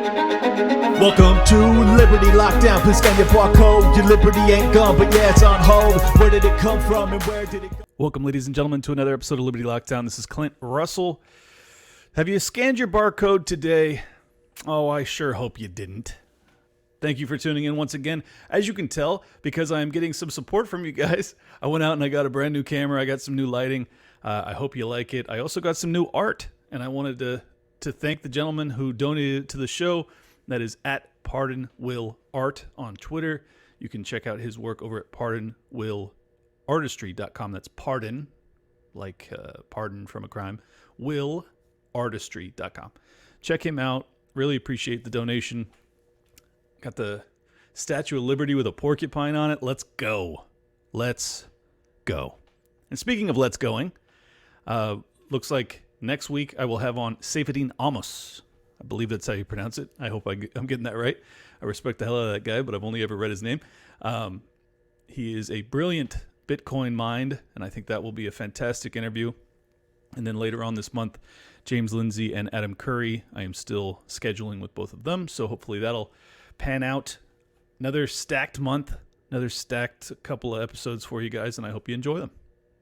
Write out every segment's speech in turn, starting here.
Welcome to Liberty Lockdown. Please scan your barcode. Your liberty ain't gone, but yeah, it's on hold. Where did it come from and where did it go? Welcome, ladies and gentlemen, to another episode of Liberty Lockdown. This is Clint Russell. Have you scanned your barcode today? Oh, I sure hope you didn't. Thank you for tuning in once again. As you can tell, because I am getting some support from you guys, I went out and I got a brand new camera. I got some new lighting. I hope you like it. I also got some new art, and I wanted to thank the gentleman who donated to the show. That is at Pardon Will Art on Twitter. You can check out his work over at pardonwillartistry.com. That's pardon, like pardon from a crime, willartistry.com. Check him out. Really appreciate the donation. Got the Statue of Liberty with a porcupine on it. Let's go. Let's go. And speaking of let's going, looks like next week I will have on Seyfedin Amos. I believe that's how you pronounce it. I hope I'm getting that right. I respect the hell out of that guy, but I've only ever read his name. He is a brilliant Bitcoin mind, and I think that will be a fantastic interview. And then later on this month, James Lindsay and Adam Curry. I am still scheduling with both of them, so hopefully that'll pan out. Another stacked month, another stacked couple of episodes for you guys, and I hope you enjoy them.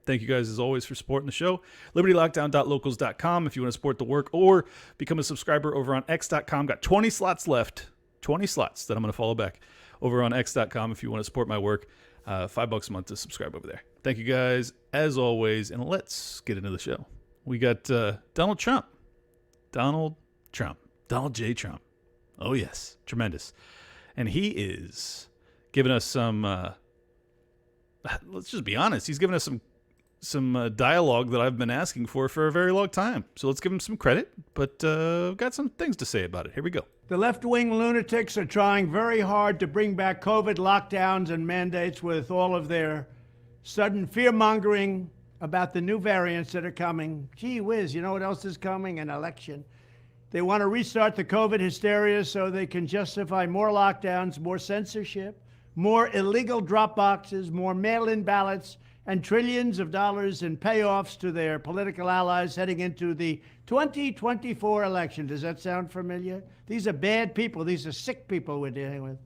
Thank you guys, as always, for supporting the show. LibertyLockdown.locals.com if you want to support the work, or become a subscriber over on X.com. Got 20 slots left. 20 slots that I'm going to follow back over on X.com if you want to support my work. $5 a month to subscribe over there. Thank you guys, as always, and let's get into the show. We got Donald Trump. Donald J. Trump. Oh, yes. Tremendous. And he is giving us some, let's just be honest, he's giving us some dialogue that I've been asking for a very long time. So let's give him some credit, but got some things to say about it. Here we go. The left-wing lunatics are trying very hard to bring back COVID lockdowns and mandates with all of their sudden fear-mongering about the new variants that are coming. Gee whiz, you know what else is coming? An election. They want to restart the COVID hysteria so they can justify more lockdowns, more censorship, more illegal drop boxes, more mail-in ballots, and trillions of dollars in payoffs to their political allies heading into the 2024 election. Does that sound familiar? These are bad people. These are sick people we're dealing with.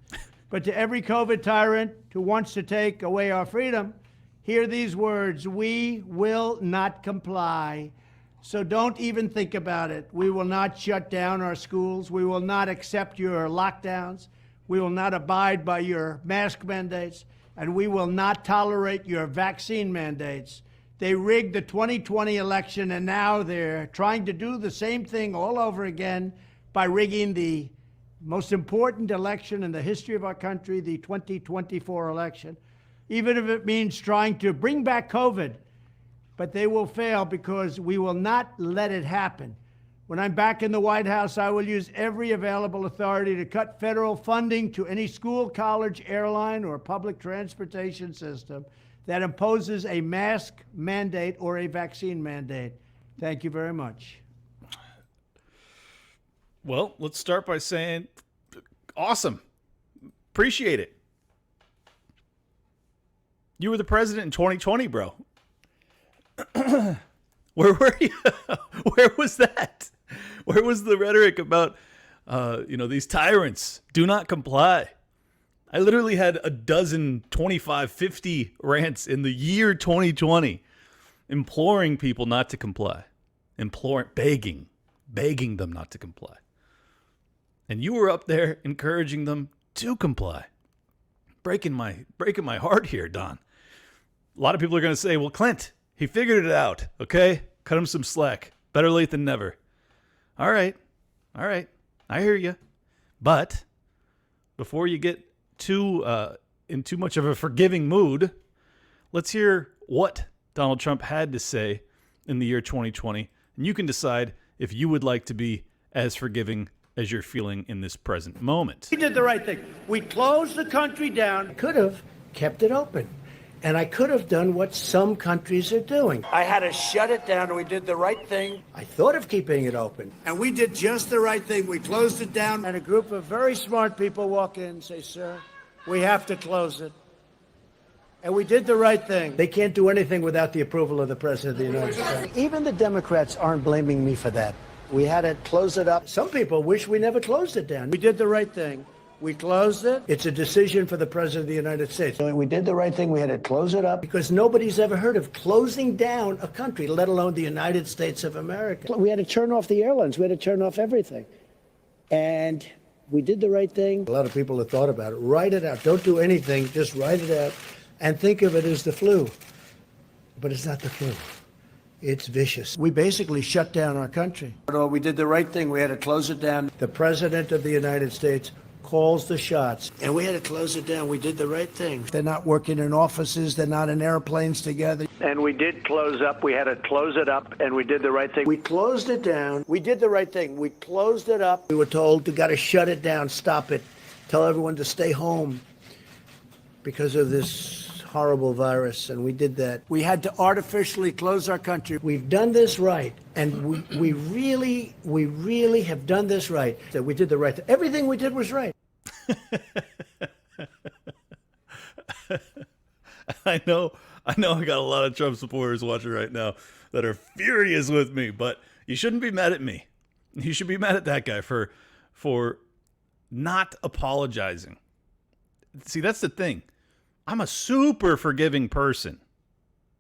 But to every COVID tyrant who wants to take away our freedom, hear these words: we will not comply. So don't even think about it. We will not shut down our schools. We will not accept your lockdowns. We will not abide by your mask mandates. And we will not tolerate your vaccine mandates. They rigged the 2020 election, and now they're trying to do the same thing all over again by rigging the most important election in the history of our country, the 2024 election, even if it means trying to bring back COVID. But they will fail because we will not let it happen. When I'm back in the White House, I will use every available authority to cut federal funding to any school, college, airline, or public transportation system that imposes a mask mandate or a vaccine mandate. Thank you very much. Well, let's start by saying, awesome. Appreciate it. You were the president in 2020, bro. Where were you? Where was that? Where was the rhetoric about, these tyrants do not comply? I literally had a dozen, 25, 50 rants in the year 2020 imploring people not to comply, begging them not to comply. And you were up there encouraging them to comply. Breaking my heart here, Don. A lot of people are going to say, well, Clint, he figured it out, okay? Cut him some slack. Better late than never. All right. I hear you. But before you get in too much of a forgiving mood, let's hear what Donald Trump had to say in the year 2020, and you can decide if you would like to be as forgiving as you're feeling in this present moment. We did the right thing. We closed the country down. Could have kept it open. And I could have done what some countries are doing. I had to shut it down, and we did the right thing. I thought of keeping it open. And we did just the right thing. We closed it down. And a group of very smart people walk in and say, sir, we have to close it. And we did the right thing. They can't do anything without the approval of the President of the United States. Even the Democrats aren't blaming me for that. We had to close it up. Some people wish we never closed it down. We did the right thing. We closed it. It's a decision for the President of the United States. We did the right thing. We had to close it up because nobody's ever heard of closing down a country, let alone the United States of America. We had to turn off the airlines. We had to turn off everything. And we did the right thing. A lot of people have thought about it. Write it out. Don't do anything. Just write it out and think of it as the flu. But it's not the flu. It's vicious. We basically shut down our country. We did the right thing. We had to close it down. The President of the United States calls the shots. And we had to close it down. We did the right thing. They're not working in offices. They're not in airplanes together. And we did close up. We had to close it up, and we did the right thing. We closed it down. We did the right thing. We closed it up. We were told we got to shut it down, stop it, tell everyone to stay home because of this horrible virus, and we did that. We had to artificially close our country. We've done this right, and we really have done this right. So we did the right thing. Everything we did was right. I know I got a lot of Trump supporters watching right now that are furious with me, but you shouldn't be mad at me. You should be mad at that guy for not apologizing. See, that's the thing. I'm a super forgiving person.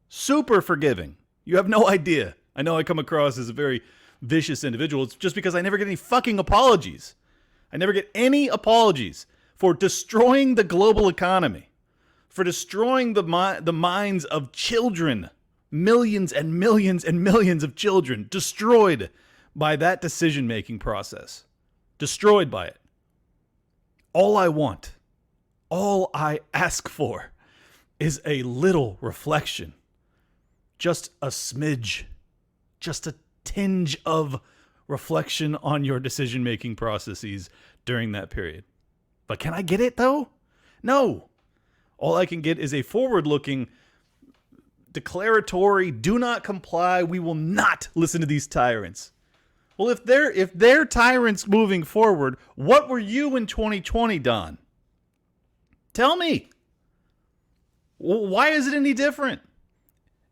Super forgiving. You have no idea. I know I come across as a very vicious individual. It's just because I never get any fucking apologies. I never get any apologies for destroying the global economy, for destroying the minds of children, millions and millions and millions of children destroyed by that decision-making process. Destroyed by it. All I want, all I ask for is a little reflection. Just a smidge. Just a tinge of reflection on your decision-making processes during that period. But can I get it, though? No. All I can get is a forward-looking, declaratory, do not comply, we will not listen to these tyrants. Well, if they're tyrants moving forward, what were you in 2020, Don? Tell me. Why is it any different?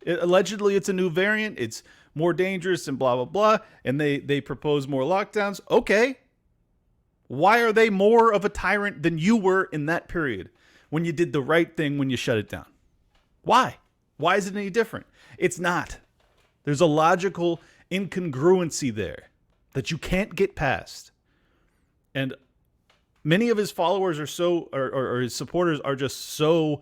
Allegedly, it's a new variant. It's more dangerous and blah, blah, blah. And they propose more lockdowns. Okay. Why are they more of a tyrant than you were in that period when you did the right thing when you shut it down? Why? Why is it any different? It's not. There's a logical incongruency there that you can't get past. And many of his followers are so, or his supporters are just so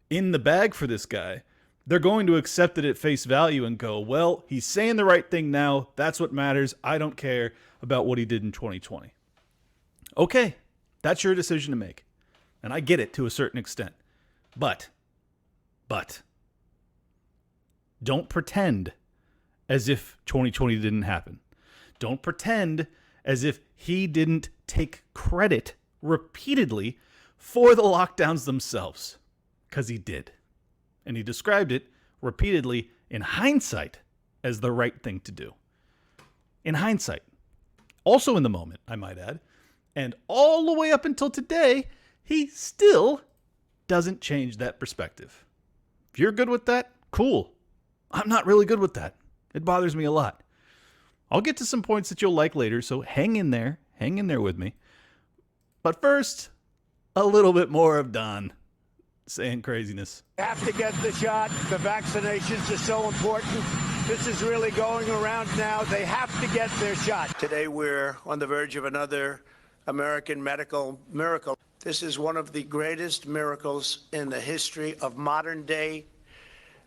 in the bag for this guy. They're going to accept it at face value and go, well, he's saying the right thing now. That's what matters. I don't care about what he did in 2020. Okay, that's your decision to make. And I get it to a certain extent. But, don't pretend as if 2020 didn't happen. Don't pretend as if he didn't take credit repeatedly for the lockdowns themselves. Because he did. And he described it repeatedly in hindsight as the right thing to do. In hindsight. Also in the moment, I might add. And all the way up until today, he still doesn't change that perspective. If you're good with that, cool. I'm not really good with that. It bothers me a lot. I'll get to some points that you'll like later, so hang in there. Hang in there with me. But first, a little bit more of Don saying craziness. Have to get the shot. The vaccinations are so important. This is really going around now. They have to get their shot. Today we're on the verge of another American medical miracle. This is one of the greatest miracles in the history of modern day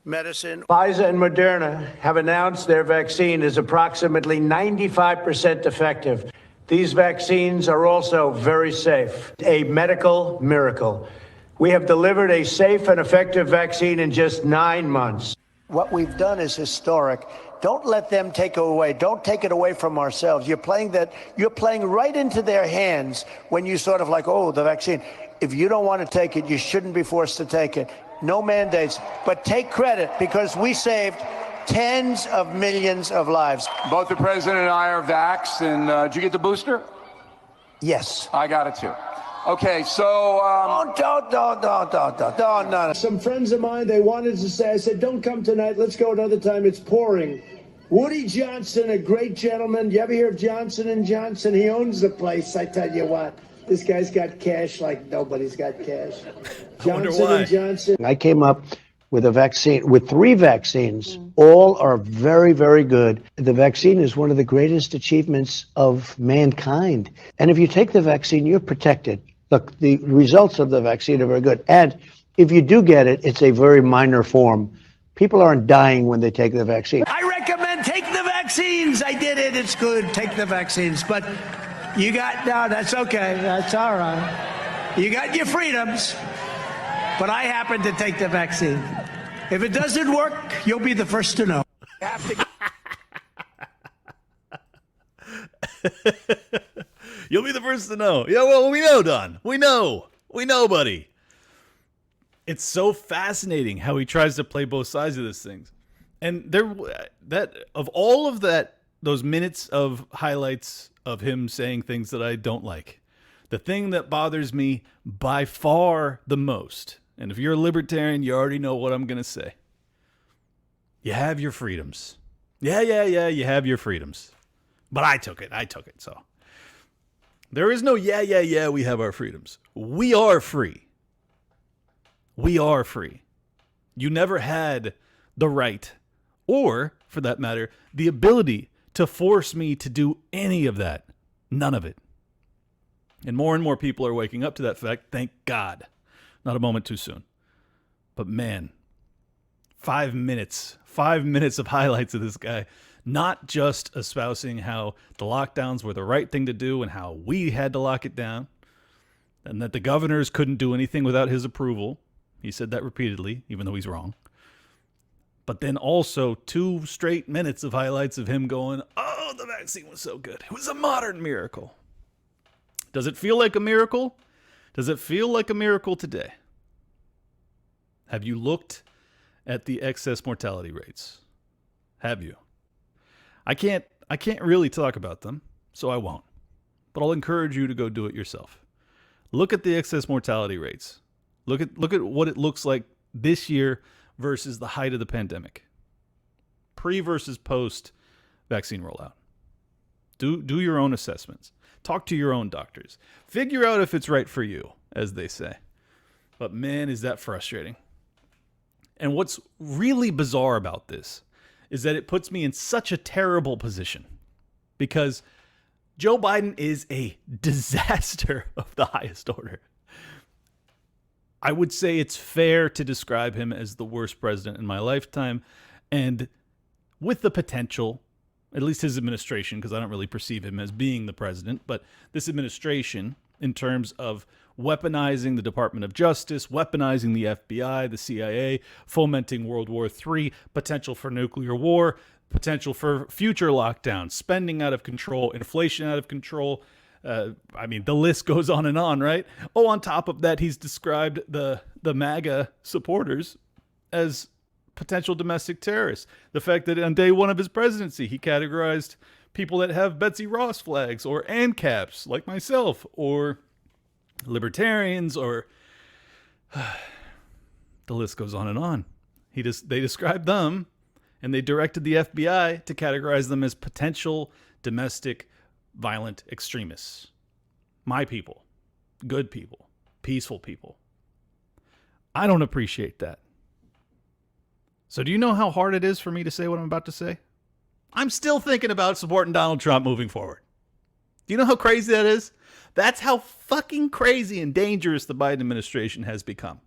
medicine. Pfizer and Moderna have announced their vaccine is approximately 95% effective. These vaccines are also very safe. A medical miracle. We have delivered a safe and effective vaccine in just 9 months. What we've done is historic. Don't let them take it away. Don't take it away from ourselves. You're playing right into their hands when you sort of like, oh, the vaccine. If you don't want to take it, you shouldn't be forced to take it. No mandates, but take credit because we saved tens of millions of lives. Both the president and I are vaxxed, and did you get the booster? Yes. I got it too. Okay, so... Don't. Some friends of mine, they wanted to say, I said, don't come tonight. Let's go another time. It's pouring. Woody Johnson, a great gentleman. You ever hear of Johnson and Johnson? He owns the place. I tell you what, this guy's got cash like nobody's got cash. Johnson and Johnson. I came up with a vaccine, with 3 vaccines. All are very, very good. The vaccine is one of the greatest achievements of mankind. And if you take the vaccine, you're protected. Look, the results of the vaccine are very good. And if you do get it, it's a very minor form. People aren't dying when they take the vaccine. I recommend take the vaccines. I did it. It's good. Take the vaccines. But no, that's okay. That's all right. You got your freedoms. But I happen to take the vaccine. If it doesn't work, you'll be the first to know. You'll be the first to know. Yeah, well, we know, Don. We know, buddy. It's so fascinating how he tries to play both sides of this thing. And those minutes of highlights of him saying things that I don't like, the thing that bothers me by far the most, and if you're a libertarian, you already know what I'm going to say. You have your freedoms. Yeah, you have your freedoms. But I took it, so. There is no we have our freedoms. We are free. We are free. You never had the right, or, for that matter, the ability to force me to do any of that. None of it. And more people are waking up to that fact, thank God. Not a moment too soon. But man, 5 minutes of highlights of this guy, not just espousing how the lockdowns were the right thing to do and how we had to lock it down, and that the governors couldn't do anything without his approval. He said that repeatedly, even though he's wrong. But then also 2 straight minutes of highlights of him going, oh, the vaccine was so good. It was a modern miracle. Does it feel like a miracle? Does it feel like a miracle today? Have you looked at the excess mortality rates? Have you? I can't really talk about them, so I won't. But I'll encourage you to go do it yourself. Look at the excess mortality rates. Look at what it looks like this year versus the height of the pandemic. Pre versus post vaccine rollout. Do your own assessments. Talk to your own doctors. Figure out if it's right for you, as they say. But man, is that frustrating. And what's really bizarre about this is that it puts me in such a terrible position because Joe Biden is a disaster of the highest order. I would say it's fair to describe him as the worst president in my lifetime, and with the potential, at least his administration, because I don't really perceive him as being the president, but this administration, in terms of weaponizing the Department of Justice, weaponizing the FBI, the CIA, fomenting World War III, potential for nuclear war, potential for future lockdowns, spending out of control, inflation out of control. The list goes on and on, right? Oh, on top of that, he's described the MAGA supporters as potential domestic terrorists. The fact that on day one of his presidency, he categorized people that have Betsy Ross flags or ANCAPs, like myself, or libertarians, or the list goes on and on. They described them, and they directed the FBI to categorize them as potential domestic violent extremists. My people, good people, peaceful people. I don't appreciate that. So do you know how hard it is for me to say what I'm about to say? I'm still thinking about supporting Donald Trump moving forward. Do you know how crazy that is? That's how fucking crazy and dangerous the Biden administration has become.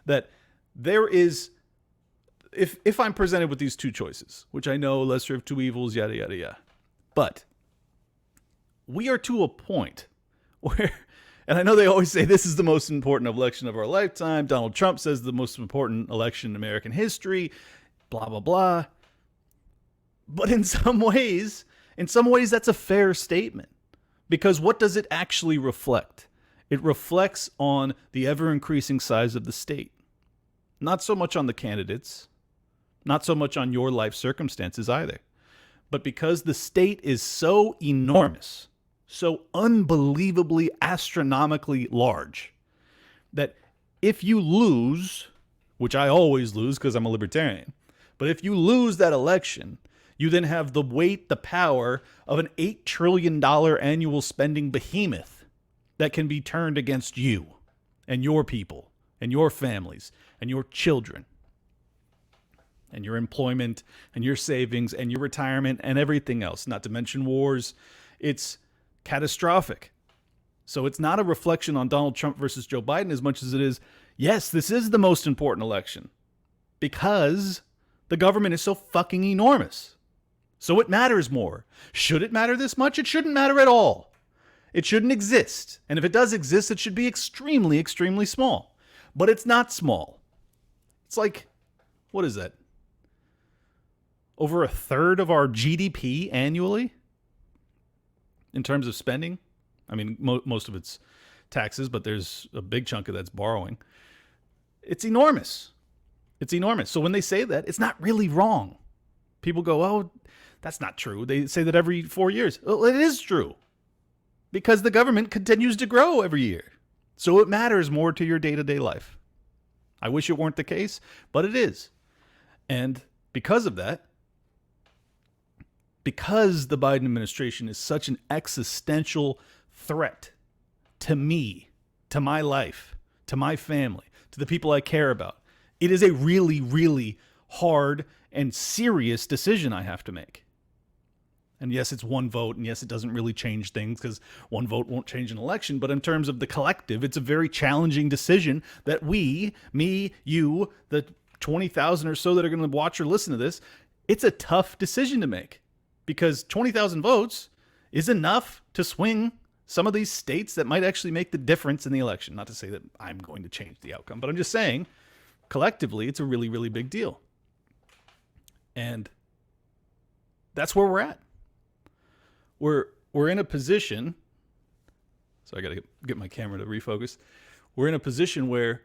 That there is, if I'm presented with these 2 choices, which I know lesser of 2 evils, yada, yada, yada. But we are to a point where, and I know they always say this is the most important election of our lifetime. Donald Trump says the most important election in American history, blah, blah, blah. But in some ways, that's a fair statement. Because what does it actually reflect? It reflects on the ever-increasing size of the state. Not so much on the candidates, not so much on your life circumstances either. But because the state is so enormous, so unbelievably, astronomically large, that if you lose, which I always lose because I'm a libertarian, but if you lose that election, You then have the weight, the power of an $8 trillion annual spending behemoth that can be turned against you and your people and your families and your children and your employment and your savings and your retirement and everything else, not to mention wars. It's catastrophic. So it's not a reflection on Donald Trump versus Joe Biden as much as it is, yes, this is the most important election because the government is so fucking enormous. So it matters more. Should it matter this much? It shouldn't matter at all. It shouldn't exist. And if it does exist, it should be extremely, extremely small. But it's not small. It's like, what is that? Over a third of our GDP annually in terms of spending. I mean, most of it's taxes, but there's a big chunk of that's borrowing. It's enormous. It's enormous. So when they say that, it's not really wrong. People go, oh, that's not true. They say that every 4 years. Well, it is true because the government continues to grow every year. So it matters more to your day-to-day life. I wish it weren't the case, but it is. And because of that, because the Biden administration is such an existential threat to me, to my life, to my family, to the people I care about, it is a really, really hard and serious decision I have to make. And yes, it's one vote, and yes, it doesn't really change things because one vote won't change an election. But in terms of the collective, it's a very challenging decision that we, me, you, the 20,000 or so that are going to watch or listen to this, it's a tough decision to make because 20,000 votes is enough to swing some of these states that might actually make the difference in the election. Not to say that I'm going to change the outcome, but I'm just saying collectively, it's a really, really big deal. And that's where we're at. We're in a position, so I got to get my camera to refocus. We're in a position where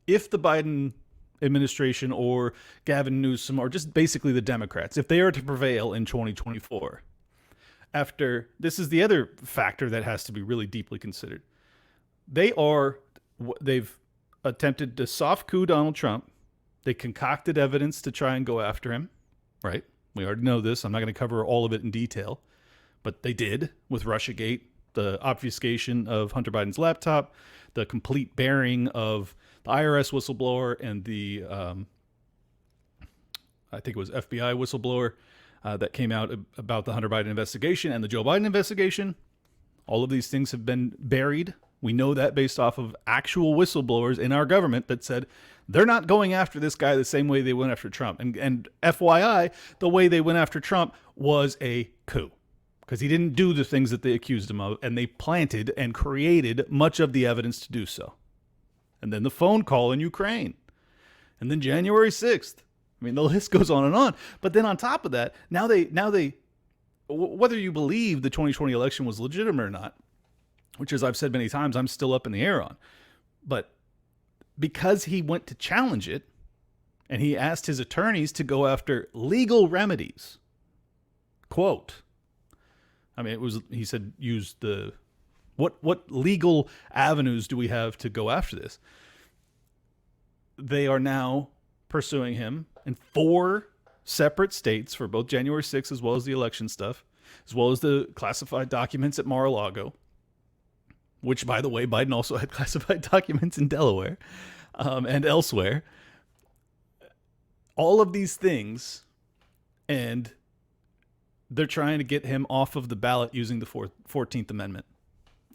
if the Biden administration or Gavin Newsom or just basically the Democrats, if they are to prevail in 2024, this is the other factor that has to be really deeply considered. They've attempted to soft coup Donald Trump. They concocted evidence to try and go after him, right? We already know this. I'm not going to cover all of it in detail, but they did with Russiagate, the obfuscation of Hunter Biden's laptop, the complete bearing of the IRS whistleblower and the, I think it was FBI whistleblower that came out about the Hunter Biden investigation and the Joe Biden investigation. All of these things have been buried. We know that based off of actual whistleblowers in our government that said they're not going after this guy the same way they went after Trump. And FYI, the way they went after Trump was a coup because he didn't do the things that they accused him of, and they planted and created much of the evidence to do so. And then the phone call in Ukraine. And then January 6th. I mean, the list goes on and on. But then on top of that, now they whether you believe the 2020 election was legitimate or not, which, as I've said many times, I'm still up in the air on. But because he went to challenge it and he asked his attorneys to go after legal remedies, quote, I mean, he said, use the, what legal avenues do we have to go after this? They are now pursuing him in 4 separate states for both January 6th as well as the election stuff, as well as the classified documents at Mar-a-Lago, which, by the way, Biden also had classified documents in Delaware and elsewhere. All of these things, and they're trying to get him off of the ballot using the 14th Amendment.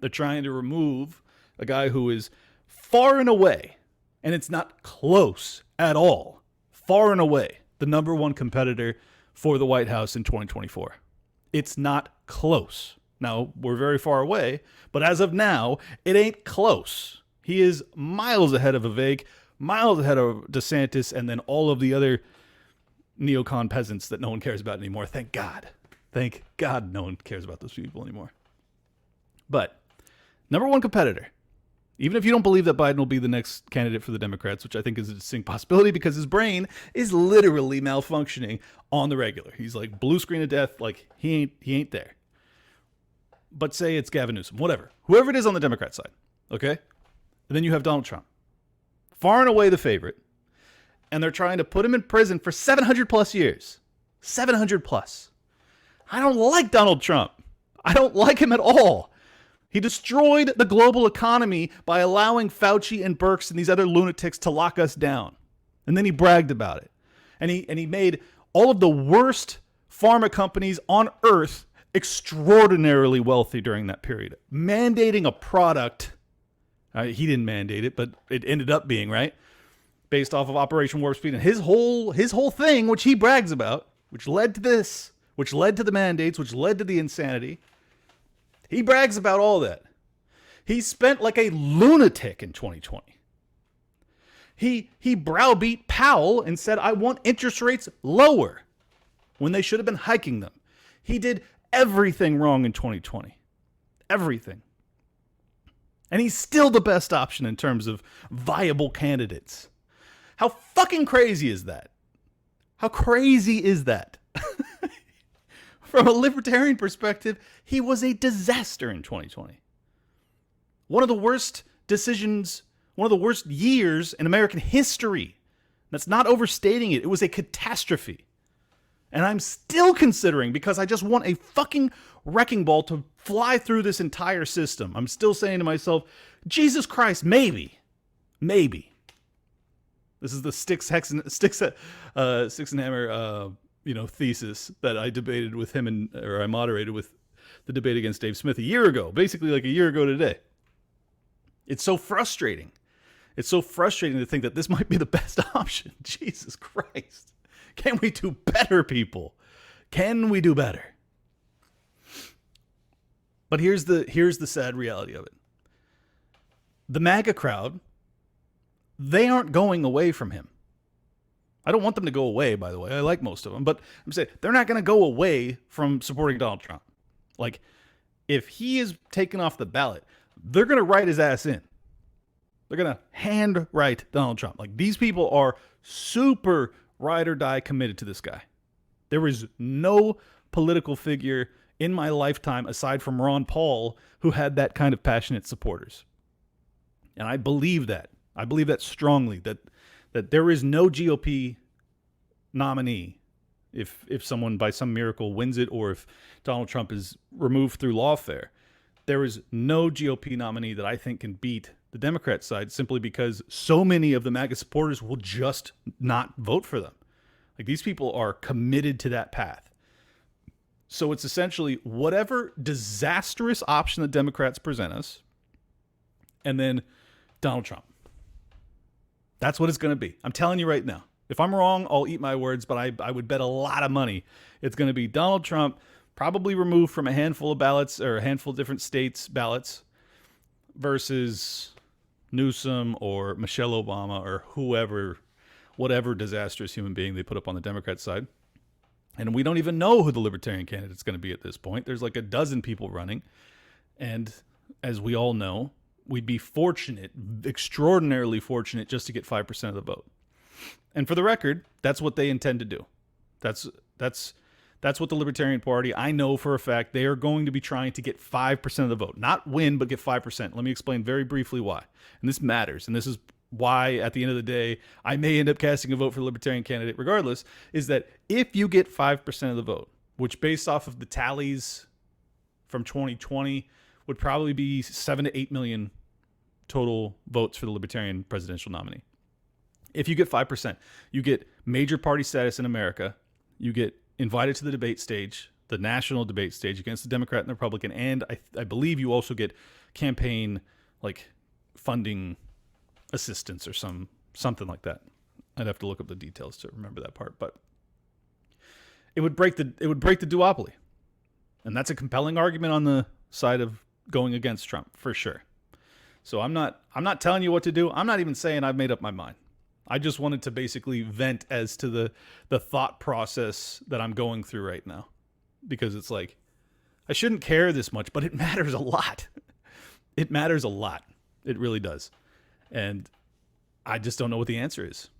They're trying to remove a guy who is far and away, and it's not close at all, far and away, the number one competitor for the White House in 2024. It's not close. Now, we're very far away, but as of now, it ain't close. He is miles ahead of Vivek, miles ahead of DeSantis, and then all of the other neocon peasants that no one cares about anymore. Thank God. Thank God no one cares about those people anymore. But number one competitor, even if you don't believe that Biden will be the next candidate for the Democrats, which I think is a distinct possibility because his brain is literally malfunctioning on the regular. He's like blue screen of death, like he ain't there. But say it's Gavin Newsom, whatever. Whoever it is on the Democrat side, okay? And then you have Donald Trump. Far and away the favorite. And they're trying to put him in prison for 700 plus years. 700 plus. I don't like Donald Trump. I don't like him at all. He destroyed the global economy by allowing Fauci and Birx and these other lunatics to lock us down. And then he bragged about it. And he made all of the worst pharma companies on earth extraordinarily wealthy during that period. Mandating a product, he didn't mandate it, but it ended up being, right? Based off of Operation Warp Speed. And his whole thing, which he brags about, which led to this, which led to the mandates, which led to the insanity. He brags about all that. He spent like a lunatic in 2020. He browbeat Powell and said, I want interest rates lower when they should have been hiking them. He did everything wrong in 2020. Everything. And he's still the best option in terms of viable candidates. How fucking crazy is that? How crazy is that? From a libertarian perspective, he was a disaster in 2020. One of the worst decisions, one of the worst years in American history. That's not overstating it. It was a catastrophe. And I'm still considering, because I just want a fucking wrecking ball to fly through this entire system. I'm still saying to myself, Jesus Christ, maybe. This is the Sticks and Hammer thesis that I debated with him or I moderated with the debate against Dave Smith a year ago, basically like a year ago today. It's so frustrating. It's so frustrating to think that this might be the best option. Jesus Christ. Can we do better, people? Can we do better? But here's the sad reality of it. The MAGA crowd, they aren't going away from him. I don't want them to go away, by the way. I like most of them. But I'm saying they're not going to go away from supporting Donald Trump. Like, if he is taken off the ballot, they're going to write his ass in. They're going to handwrite Donald Trump. Like, these people are super ride or die committed to this guy. There is no political figure in my lifetime, aside from Ron Paul, who had that kind of passionate supporters. And I believe that. I believe that strongly, that there is no GOP nominee if someone by some miracle wins it, or if Donald Trump is removed through lawfare. There is no GOP nominee that I think can beat the Democrat side, simply because so many of the MAGA supporters will just not vote for them. Like, these people are committed to that path. So it's essentially whatever disastrous option the Democrats present us, and then Donald Trump. That's what it's going to be. I'm telling you right now. If I'm wrong, I'll eat my words, but I would bet a lot of money it's going to be Donald Trump, probably removed from a handful of ballots, or a handful of different states' ballots, versus Newsom or Michelle Obama or whoever, whatever disastrous human being they put up on the Democrat side. And we don't even know who the Libertarian candidate's going to be at this point. There's like a dozen people running. And as we all know, we'd be fortunate, extraordinarily fortunate, just to get 5% of the vote. And for the record, that's what they intend to do. That's what the Libertarian Party, I know for a fact, they are going to be trying to get 5% of the vote. Not win, but get 5%. Let me explain very briefly why. And this matters. And this is why, at the end of the day, I may end up casting a vote for the Libertarian candidate regardless, is that if you get 5% of the vote, which based off of the tallies from 2020 would probably be 7 to 8 million total votes for the Libertarian presidential nominee. If you get 5%, you get major party status in America. You get invited to the debate stage, the national debate stage against the Democrat and the Republican, and I believe you also get campaign like funding assistance or something like that. I'd have to look up the details to remember that part, but it would break the duopoly, and that's a compelling argument on the side of going against Trump for sure. So I'm not telling you what to do. I'm not even saying I've made up my mind. I just wanted to basically vent as to the thought process that I'm going through right now, because it's like, I shouldn't care this much, but it matters a lot. It matters a lot. It really does. And I just don't know what the answer is.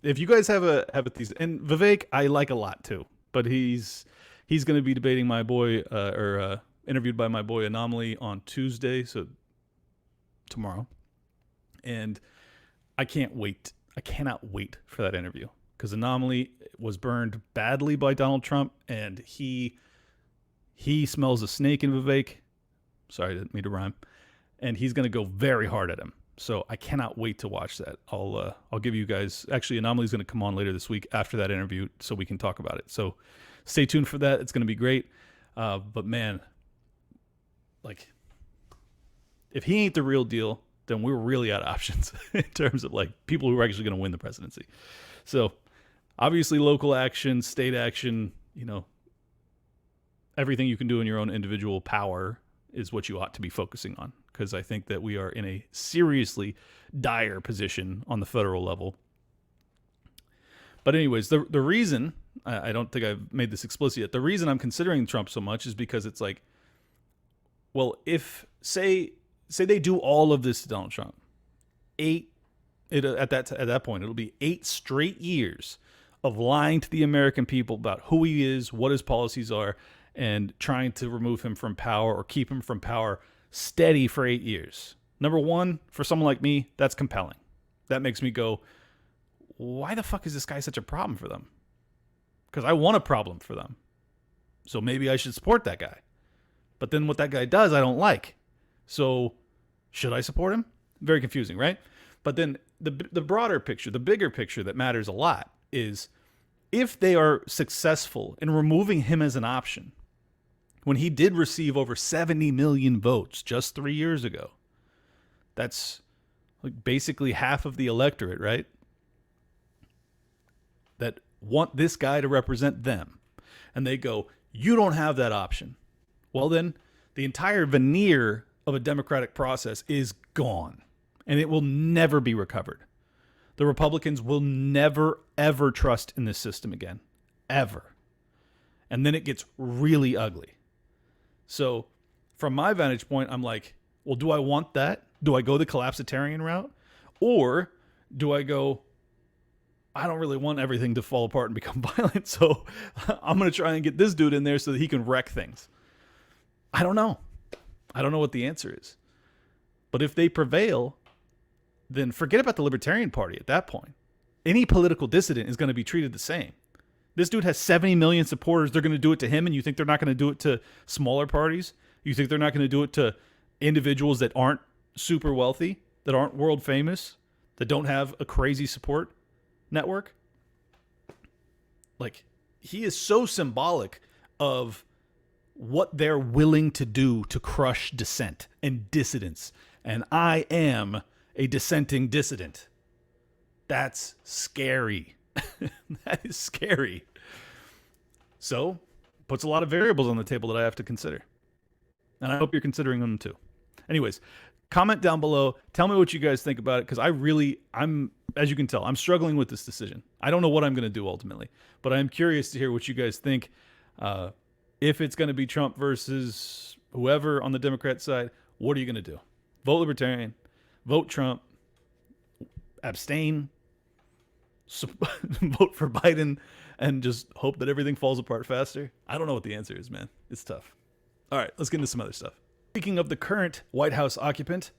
If you guys have a thesis, and Vivek, I like a lot too, but he's going to be debating my boy, interviewed by my boy Anomaly on Tuesday. So tomorrow. And I can't wait. I cannot wait for that interview, because Anomaly was burned badly by Donald Trump, and he smells a snake in Vivek. Sorry, I didn't mean to rhyme. And he's going to go very hard at him. So I cannot wait to watch that. I'll give you guys, actually Anomaly's going to come on later this week after that interview so we can talk about it. So stay tuned for that. It's going to be great. But man, like, if he ain't the real deal, then we're really out of options in terms of like people who are actually going to win the presidency. So obviously local action, state action, you know, everything you can do in your own individual power is what you ought to be focusing on, because I think that we are in a seriously dire position on the federal level. But anyways, the reason, I don't think I've made this explicit yet, the reason I'm considering Trump so much is because it's like, well, if, say they do all of this to Donald Trump, at that point, it'll be 8 straight years of lying to the American people about who he is, what his policies are, and trying to remove him from power or keep him from power steady for 8 years. Number one, for someone like me, that's compelling. That makes me go, why the fuck is this guy such a problem for them? Because I want a problem for them. So maybe I should support that guy. But then what that guy does, I don't like. So should I support him? Very confusing, right? But then the broader picture, the bigger picture that matters a lot is if they are successful in removing him as an option, when he did receive over 70 million votes just 3 years ago, that's like basically half of the electorate, right? That want this guy to represent them. And they go, you don't have that option. Well, then the entire veneer of a democratic process is gone, and it will never be recovered. The Republicans will never, ever trust in this system again. Ever. And then it gets really ugly. So from my vantage point, I'm like, well, do I want that? Do I go the collapsitarian route? Or do I go, I don't really want everything to fall apart and become violent, so I'm going to try and get this dude in there so that he can wreck things. I don't know. I don't know what the answer is. But if they prevail, then forget about the Libertarian Party at that point. Any political dissident is going to be treated the same. This dude has 70 million supporters. They're going to do it to him, and you think they're not going to do it to smaller parties? You think they're not going to do it to individuals that aren't super wealthy, that aren't world famous, that don't have a crazy support network? Like, he is so symbolic of what they're willing to do to crush dissent and dissidents. And I am a dissenting dissident. That's scary. That is scary. So, puts a lot of variables on the table that I have to consider. And I hope you're considering them too. Anyways, comment down below. Tell me what you guys think about it, because I'm, as you can tell, I'm struggling with this decision. I don't know what I'm going to do ultimately, but I'm curious to hear what you guys think. If it's going to be Trump versus whoever on the Democrat side, what are you going to do? Vote Libertarian, vote Trump, abstain, vote for Biden, and just hope that everything falls apart faster? I don't know what the answer is, man. It's tough. All right, let's get into some other stuff. Speaking of the current White House occupant,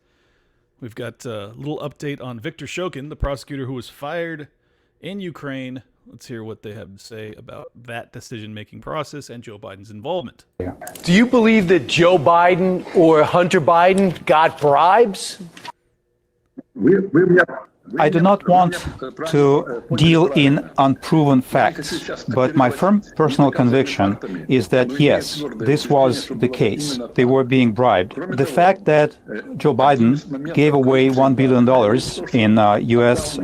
we've got a little update on Viktor Shokin, the prosecutor who was fired in Ukraine. Let's hear what they have to say about that decision-making process and Joe Biden's involvement. Do you believe that Joe Biden or Hunter Biden got bribes? I do not want to deal in unproven facts, but my firm personal conviction is that, yes, this was the case. They were being bribed. The fact that Joe Biden gave away $1 billion in U.S.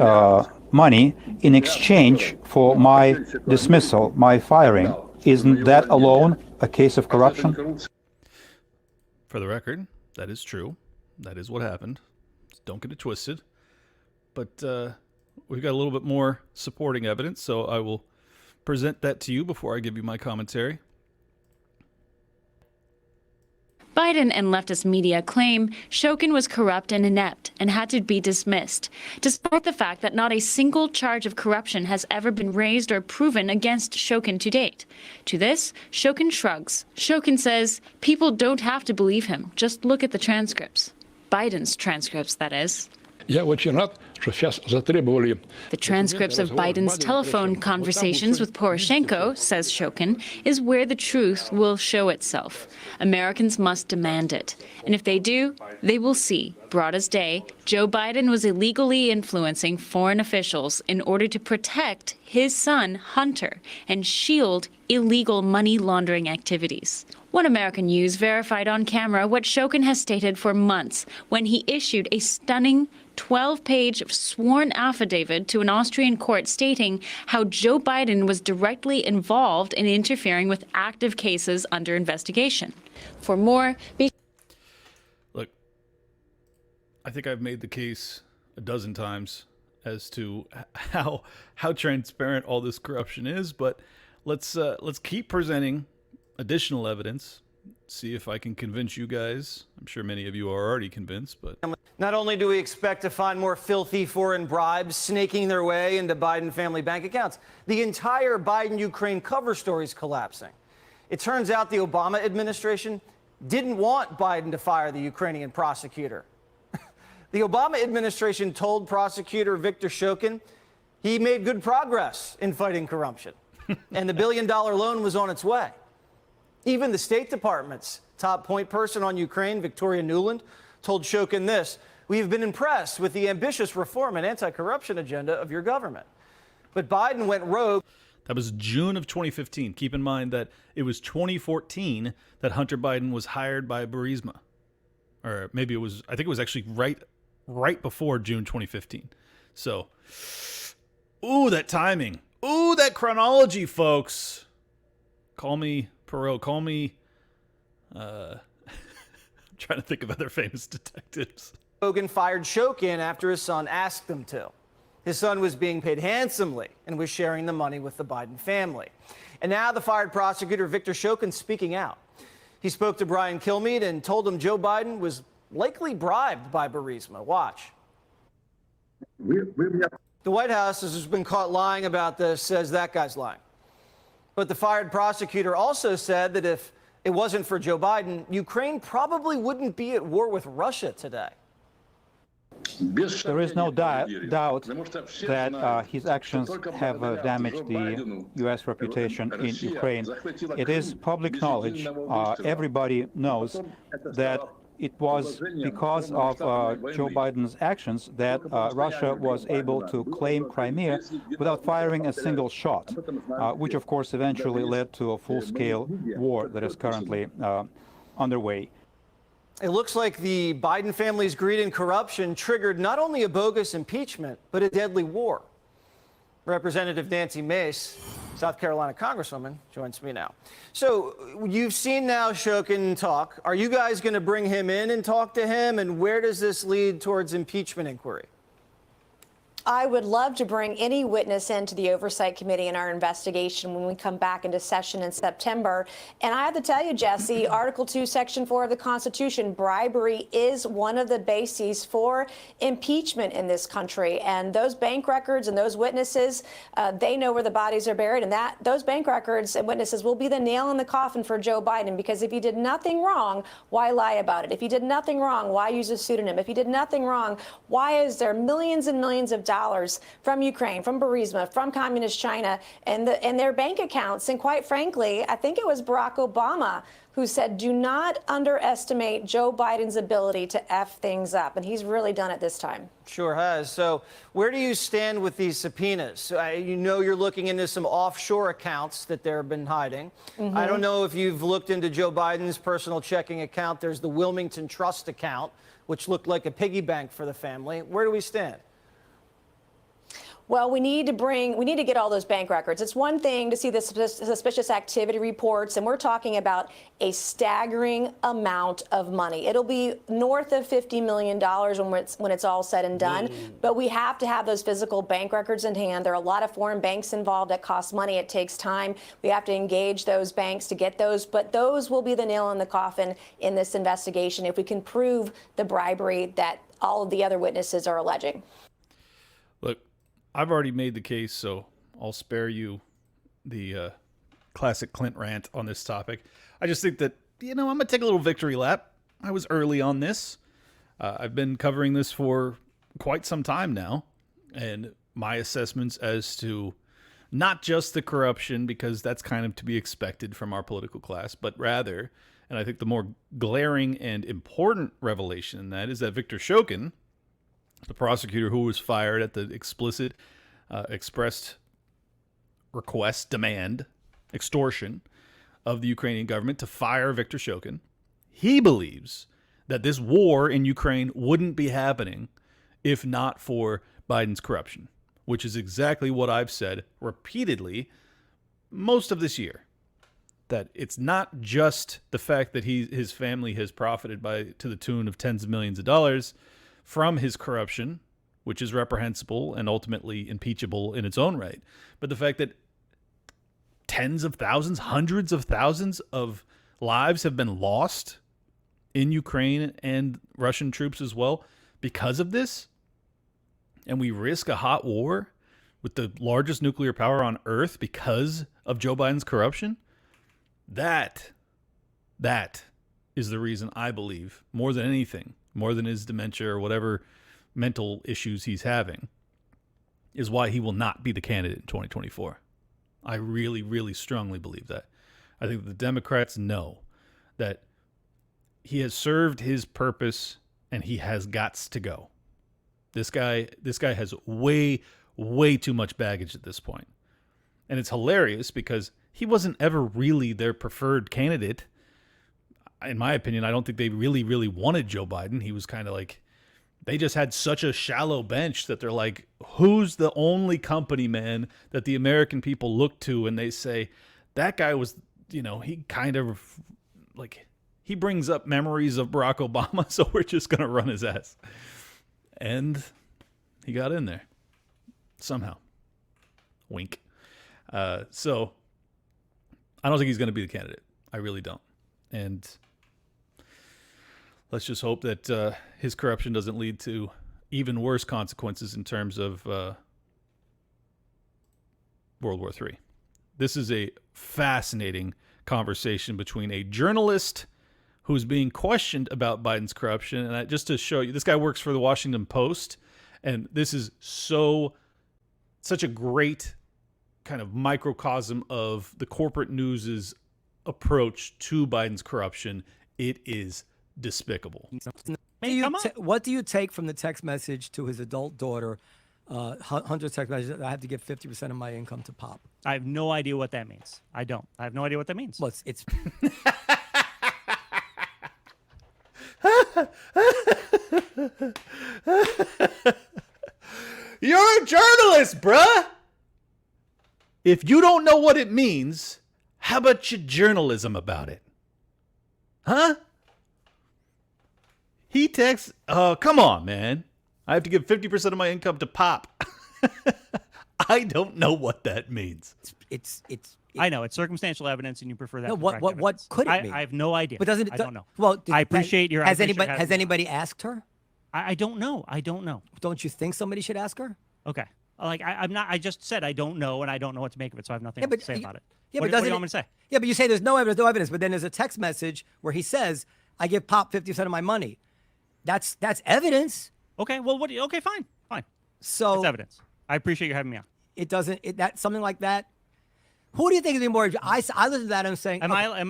money in exchange for my dismissal, my firing, isn't that alone a case of corruption? For the record, that is true. That is what happened. Don't get it twisted. But we've got a little bit more supporting evidence, so I will present that to you before I give you my commentary. Biden and leftist media claim Shokin was corrupt and inept and had to be dismissed, despite the fact that not a single charge of corruption has ever been raised or proven against Shokin to date. To this, Shokin shrugs. Shokin says people don't have to believe him. Just look at the transcripts. Biden's transcripts, that is. The transcripts of Biden's telephone conversations with Poroshenko, says Shokin, is where the truth will show itself. Americans must demand it. And if they do, they will see, broad as day, Joe Biden was illegally influencing foreign officials in order to protect his son, Hunter, and shield illegal money laundering activities. One American News verified on camera what Shokin has stated for months when he issued a stunning 12-page sworn affidavit to an Austrian court stating how Joe Biden was directly involved in interfering with active cases under investigation. For more, Look, I think I've made the case a dozen times as to how transparent all this corruption is, but let's keep presenting additional evidence. See if I can convince you guys. I'm sure many of you are already convinced, but not only do we expect to find more filthy foreign bribes snaking their way into Biden family bank accounts, the entire Biden-Ukraine cover story is collapsing. It turns out the Obama administration didn't want Biden to fire the Ukrainian prosecutor. The Obama administration told prosecutor Victor Shokin he made good progress in fighting corruption, and the billion-dollar loan was on its way. Even the State Department's top point person on Ukraine, Victoria Nuland, told Shokin this: "We have been impressed with the ambitious reform and anti-corruption agenda of your government." But Biden went rogue. that was June of 2015. Keep in mind that it was 2014 that Hunter Biden was hired by Burisma. Or maybe I think it was actually right before June 2015. So, ooh, that timing. Ooh, that chronology, folks. Call me Perot. Call me, I'm trying to think of other famous detectives. Hogan fired Shokin after his son asked him to. His son was being paid handsomely and was sharing the money with the Biden family. And now the fired prosecutor, Victor Shokin, speaking out. He spoke to Brian Kilmeade and told him Joe Biden was likely bribed by Burisma. Watch. The White House has been caught lying about this, says that guy's lying. But the fired prosecutor also said that if it wasn't for Joe Biden, Ukraine probably wouldn't be at war with Russia today. There is no doubt that his actions have damaged the U.S. reputation in Ukraine. It is public knowledge. Everybody knows that it was because of Joe Biden's actions that Russia was able to claim Crimea without firing a single shot, which of course eventually led to a full-scale war that is currently underway. It looks like the Biden family's greed and corruption triggered not only a bogus impeachment, but a deadly war. Representative Nancy Mace, South Carolina Congresswoman, joins me now. So you've seen now Shokin talk. Are you guys going to bring him in and talk to him? And where does this lead towards impeachment inquiry? I would love to bring any witness into the Oversight Committee in our investigation when we come back into session in September. And I have to tell you, Jesse, Article 2, Section 4 of the Constitution, bribery is one of the bases for impeachment in this country. And those bank records and those witnesses, they know where the bodies are buried. And those bank records and witnesses will be the nail in the coffin for Joe Biden, because if he did nothing wrong, why lie about it? If he did nothing wrong, why use a pseudonym? If he did nothing wrong, why is there millions and millions of dollars from Ukraine, from Burisma, from Communist China, and their bank accounts? And quite frankly, I think it was Barack Obama who said, do not underestimate Joe Biden's ability to F things up. And he's really done it this time. Sure has. So where do you stand with these subpoenas? You know you're looking into some offshore accounts that they've been hiding. Mm-hmm. I don't know if you've looked into Joe Biden's personal checking account. There's the Wilmington Trust account, which looked like a piggy bank for the family. Where do we stand? Well, we need to get all those bank records. It's one thing to see the suspicious activity reports, and we're talking about a staggering amount of money. It'll be north of $50 million when it's all said and done. But we have to have those physical bank records in hand. There are a lot of foreign banks involved that cost money. It takes time. We have to engage those banks to get those. But those will be the nail in the coffin in this investigation if we can prove the bribery that all of the other witnesses are alleging. Look, I've already made the case, so I'll spare you the classic Clint rant on this topic. I just think that, I'm going to take a little victory lap. I was early on this. I've been covering this for quite some time now, and my assessments as to not just the corruption, because that's kind of to be expected from our political class, but rather, and I think the more glaring and important revelation in that is that Victor Shokin, the prosecutor who was fired at the explicit, expressed request, demand, extortion of the Ukrainian government to fire Victor Shokin, he believes that this war in Ukraine wouldn't be happening if not for Biden's corruption, which is exactly what I've said repeatedly most of this year. That it's not just the fact that his family has profited to the tune of tens of millions of dollars from his corruption, which is reprehensible and ultimately impeachable in its own right, but the fact that tens of thousands, hundreds of thousands of lives have been lost in Ukraine and Russian troops as well because of this. And we risk a hot war with the largest nuclear power on earth because of Joe Biden's corruption. That is the reason I believe, more than anything, more than his dementia or whatever mental issues he's having, is why he will not be the candidate in 2024. I really, really strongly believe that. I think the Democrats know that he has served his purpose and he has gots to go. This guy has way, way too much baggage at this point. And it's hilarious because he wasn't ever really their preferred candidate. In my opinion, I don't think they really, really wanted Joe Biden. He was kind of like, they just had such a shallow bench that they're like, who's the only company man that the American people look to and they say, that guy was, he kind of like, he brings up memories of Barack Obama, so we're just going to run his ass. And he got in there somehow. Wink. So I don't think he's going to be the candidate. I really don't. And let's just hope that his corruption doesn't lead to even worse consequences in terms of World War III. This is a fascinating conversation between a journalist who's being questioned about Biden's corruption. And just to show you, this guy works for the Washington Post. And this is such a great kind of microcosm of the corporate news's approach to Biden's corruption. It is despicable. What do you take from the text message to his adult daughter, Hunter's text message, I have to give 50% of my income to Pop? I have no idea what that means. I have no idea what that means. Well, it's You're a journalist, bruh. If you don't know what it means, how about your journalism about it? Huh? He texts, come on, man. I have to give 50% of my income to Pop. I don't know what that means. I know it's circumstantial evidence, and you prefer that. No, to what direct evidence. could it mean? I have no idea. But doesn't it? I don't know. Well, I appreciate your. Has anybody asked her? I don't know. I don't know. Don't you think somebody should ask her? Okay. Like I'm not. I just said I don't know, and I don't know what to make of it, so I have nothing to say about it. Yeah, what do you want me to say? Yeah, but you say there's no evidence, but then there's a text message where he says, "I give Pop 50% of my money." That's evidence. Okay. Well, okay, fine. So it's evidence. I appreciate you having me on. It doesn't. That something like that. Who do you think is more? I listen to that and I'm saying, Am I?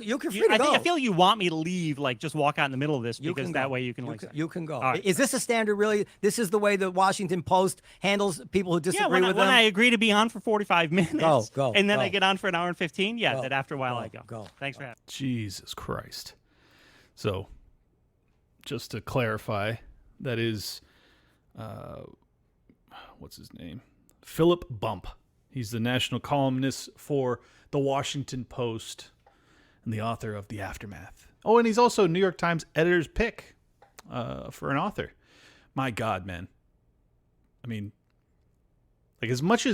You can free to go. I feel you want me to leave, like just walk out in the middle of this because that way you can you can go. Right. Is this a standard? Really, this is the way the Washington Post handles people who disagree with them. When I agree to be on for 45 minutes, go, and then go. I get on for an hour and 15. Yeah, Go, that after a while go, I go. go. Thanks for having me. Jesus Christ. So, just to clarify, that is, what's his name? Philip Bump. He's the national columnist for the Washington Post and the author of The Aftermath. Oh, and he's also New York Times editor's pick for an author. My God, man. I mean, like as much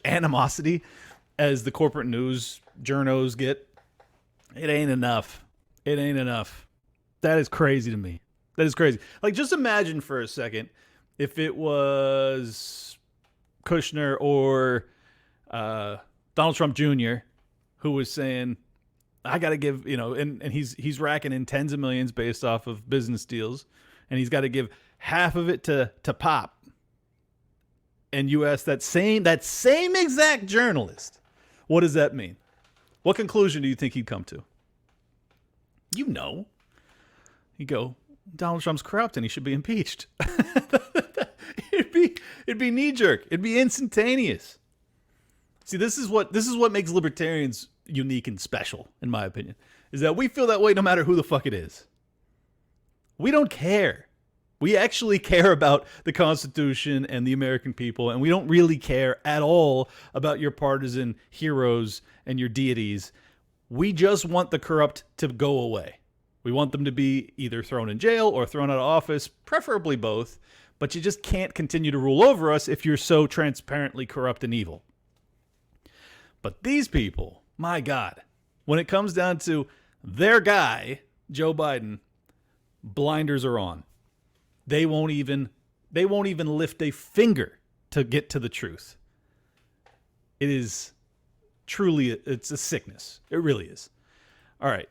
animosity as the corporate news journos get, it ain't enough. It ain't enough. That is crazy to me. That is crazy. Like, just imagine for a second if it was Kushner or Donald Trump Jr. who was saying, I got to give, and he's racking in tens of millions based off of business deals, and he's got to give half of it to pop. And you ask that same exact journalist, what does that mean? What conclusion do you think he'd come to? You know. He'd go, Donald Trump's corrupt and he should be impeached. It'd be knee-jerk. It'd be instantaneous. See, this is what makes libertarians unique and special, in my opinion, is that we feel that way no matter who the fuck it is. We don't care. We actually care about the Constitution and the American people, and we don't really care at all about your partisan heroes and your deities. We just want the corrupt to go away. We want them to be either thrown in jail or thrown out of office, preferably both, but you just can't continue to rule over us if you're so transparently corrupt and evil. But these people, my God, when it comes down to their guy, Joe Biden, blinders are on. They won't even lift a finger to get to the truth. It is truly, it's a sickness. It really is. All right.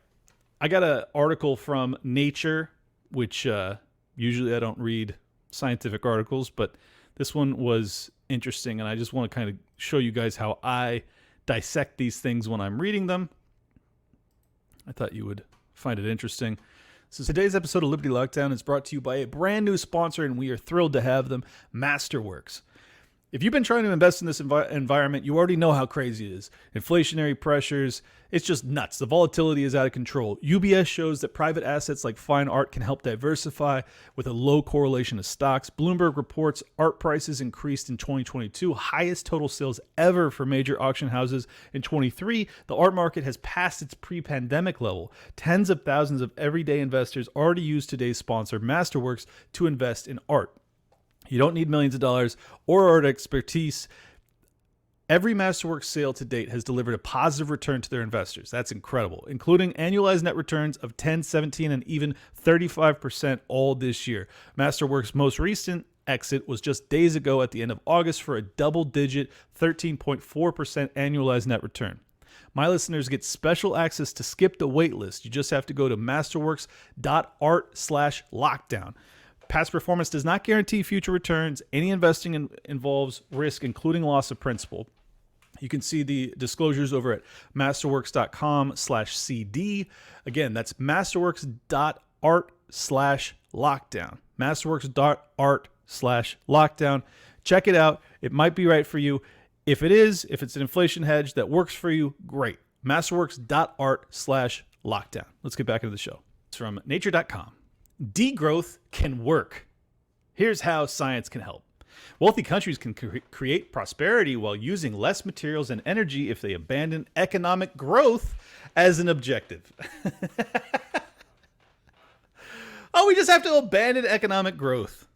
I got an article from Nature, which usually I don't read scientific articles, but this one was interesting, and I just want to kind of show you guys how I dissect these things when I'm reading them. I thought you would find it interesting. So today's episode of Liberty Lockdown is brought to you by a brand new sponsor, and we are thrilled to have them, Masterworks. If you've been trying to invest in this environment, you already know how crazy it is. Inflationary pressures, it's just nuts. The volatility is out of control. UBS shows that private assets like fine art can help diversify with a low correlation to stocks. Bloomberg reports art prices increased in 2022, highest total sales ever for major auction houses. In 23, the art market has passed its pre-pandemic level. Tens of thousands of everyday investors already use today's sponsor, Masterworks, to invest in art. You don't need millions of dollars or art expertise. Every Masterworks sale to date has delivered a positive return to their investors. That's incredible, including annualized net returns of 10, 17, and even 35% all this year. Masterworks' most recent exit was just days ago at the end of August for a double-digit 13.4% annualized net return. My listeners get special access to skip the wait list. You just have to go to masterworks.art/lockdown. Past performance does not guarantee future returns. Any investing involves risk, including loss of principal. You can see the disclosures over at masterworks.com/CD. Again, that's masterworks.art/lockdown. Masterworks.art/lockdown. Check it out. It might be right for you. If it's an inflation hedge that works for you, great. Masterworks.art/lockdown. Let's get back into the show. It's from nature.com. Degrowth can work. Here's how science can help. Wealthy countries can create prosperity while using less materials and energy if they abandon economic growth as an objective. Oh, we just have to abandon economic growth.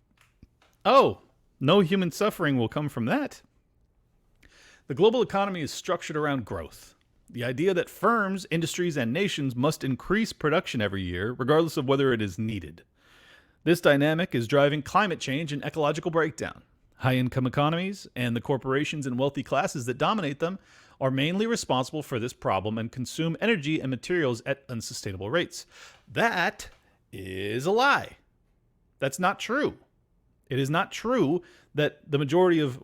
Oh, no human suffering will come from that. The global economy is structured around growth. The idea that firms, industries, and nations must increase production every year, regardless of whether it is needed. This dynamic is driving climate change and ecological breakdown. High-income economies and the corporations and wealthy classes that dominate them are mainly responsible for this problem and consume energy and materials at unsustainable rates. That is a lie. That's not true. It is not true that the majority of,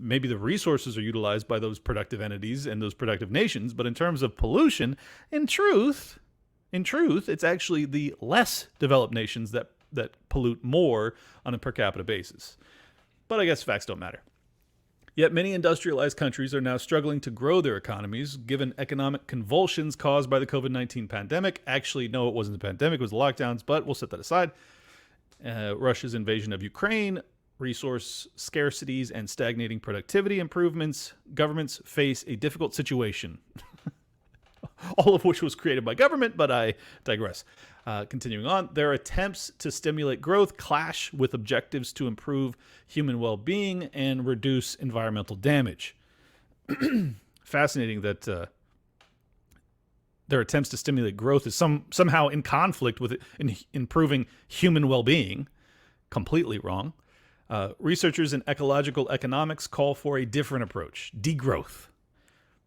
maybe the resources are utilized by those productive entities and those productive nations, but in terms of pollution, in truth, it's actually the less developed nations that pollute more on a per capita basis. But I guess facts don't matter. Yet many industrialized countries are now struggling to grow their economies, given economic convulsions caused by the COVID-19 pandemic. Actually, no, it wasn't the pandemic, it was the lockdowns, but we'll set that aside. Russia's invasion of Ukraine, resource scarcities, and stagnating productivity improvements. Governments face a difficult situation. All of which was created by government, but I digress. Continuing on, their attempts to stimulate growth clash with objectives to improve human well-being and reduce environmental damage. Fascinating that their attempts to stimulate growth is somehow in conflict with improving human well-being. Completely wrong. Researchers in ecological economics call for a different approach: degrowth.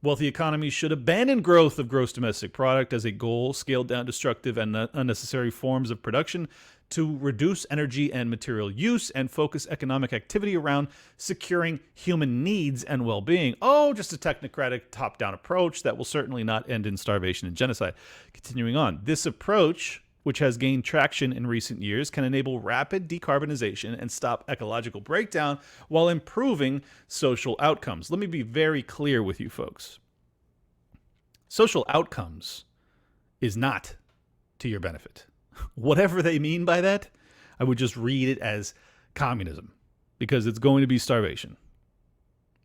Wealthy economies should abandon growth of gross domestic product as a goal, scale down destructive and unnecessary forms of production to reduce energy and material use and focus economic activity around securing human needs and well-being. Oh, just a technocratic top-down approach that will certainly not end in starvation and genocide. Continuing on, this approach, which has gained traction in recent years, can enable rapid decarbonization and stop ecological breakdown while improving social outcomes. Let me be very clear with you folks. Social outcomes is not to your benefit. Whatever they mean by that, I would just read it as communism, because it's going to be starvation.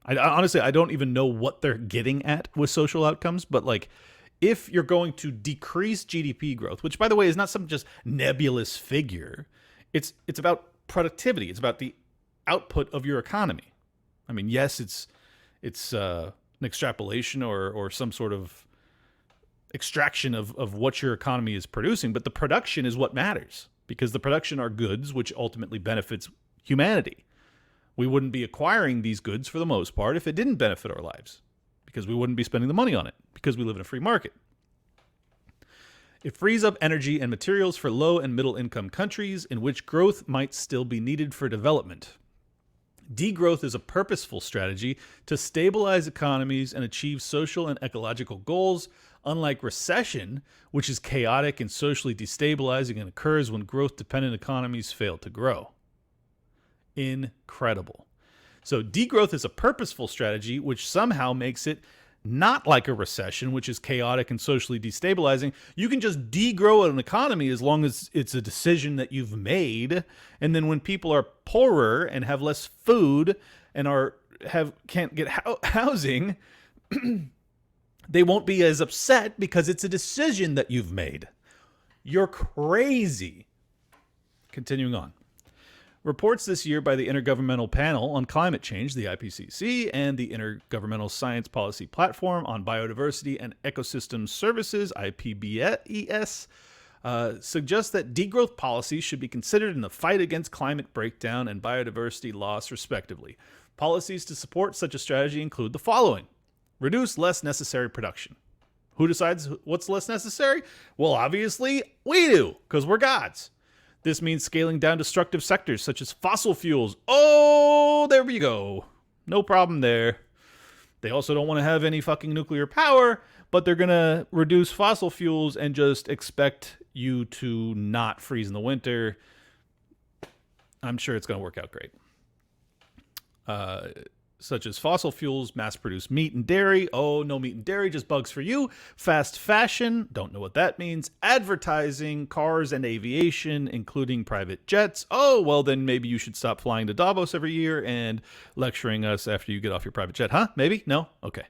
I honestly, I don't even know what they're getting at with social outcomes, but like, if you're going to decrease GDP growth, which by the way is not some just nebulous figure, it's about productivity. It's about the output of your economy. I mean, yes, it's an extrapolation or some sort of extraction of what your economy is producing, but the production is what matters, because the production are goods which ultimately benefits humanity. We wouldn't be acquiring these goods for the most part if it didn't benefit our lives, because we wouldn't be spending the money on it, because we live in a free market. It frees up energy and materials for low and middle income countries in which growth might still be needed for development. Degrowth is a purposeful strategy to stabilize economies and achieve social and ecological goals, unlike recession, which is chaotic and socially destabilizing and occurs when growth-dependent economies fail to grow. Incredible. So degrowth is a purposeful strategy which somehow makes it not like a recession, which is chaotic and socially destabilizing. You can just degrow an economy as long as it's a decision that you've made. And then when people are poorer and have less food and can't get housing, they won't be as upset because it's a decision that you've made. You're crazy. Continuing on. Reports this year by the Intergovernmental Panel on Climate Change, the IPCC, and the Intergovernmental Science Policy Platform on Biodiversity and Ecosystem Services, IPBES, suggest that degrowth policies should be considered in the fight against climate breakdown and biodiversity loss, respectively. Policies to support such a strategy include the following. Reduce less necessary production. Who decides what's less necessary? Well, obviously, we do, because we're gods. This means scaling down destructive sectors such as fossil fuels. Oh, there we go. No problem there. They also don't want to have any fucking nuclear power, but they're going to reduce fossil fuels and just expect you to not freeze in the winter. I'm sure it's going to work out great. Such as fossil fuels, mass-produced meat and dairy. Oh, no meat and dairy, just bugs for you. Fast fashion, don't know what that means. Advertising, cars and aviation, including private jets. Oh, well, then maybe you should stop flying to Davos every year and lecturing us after you get off your private jet. Huh? Maybe? No? Okay.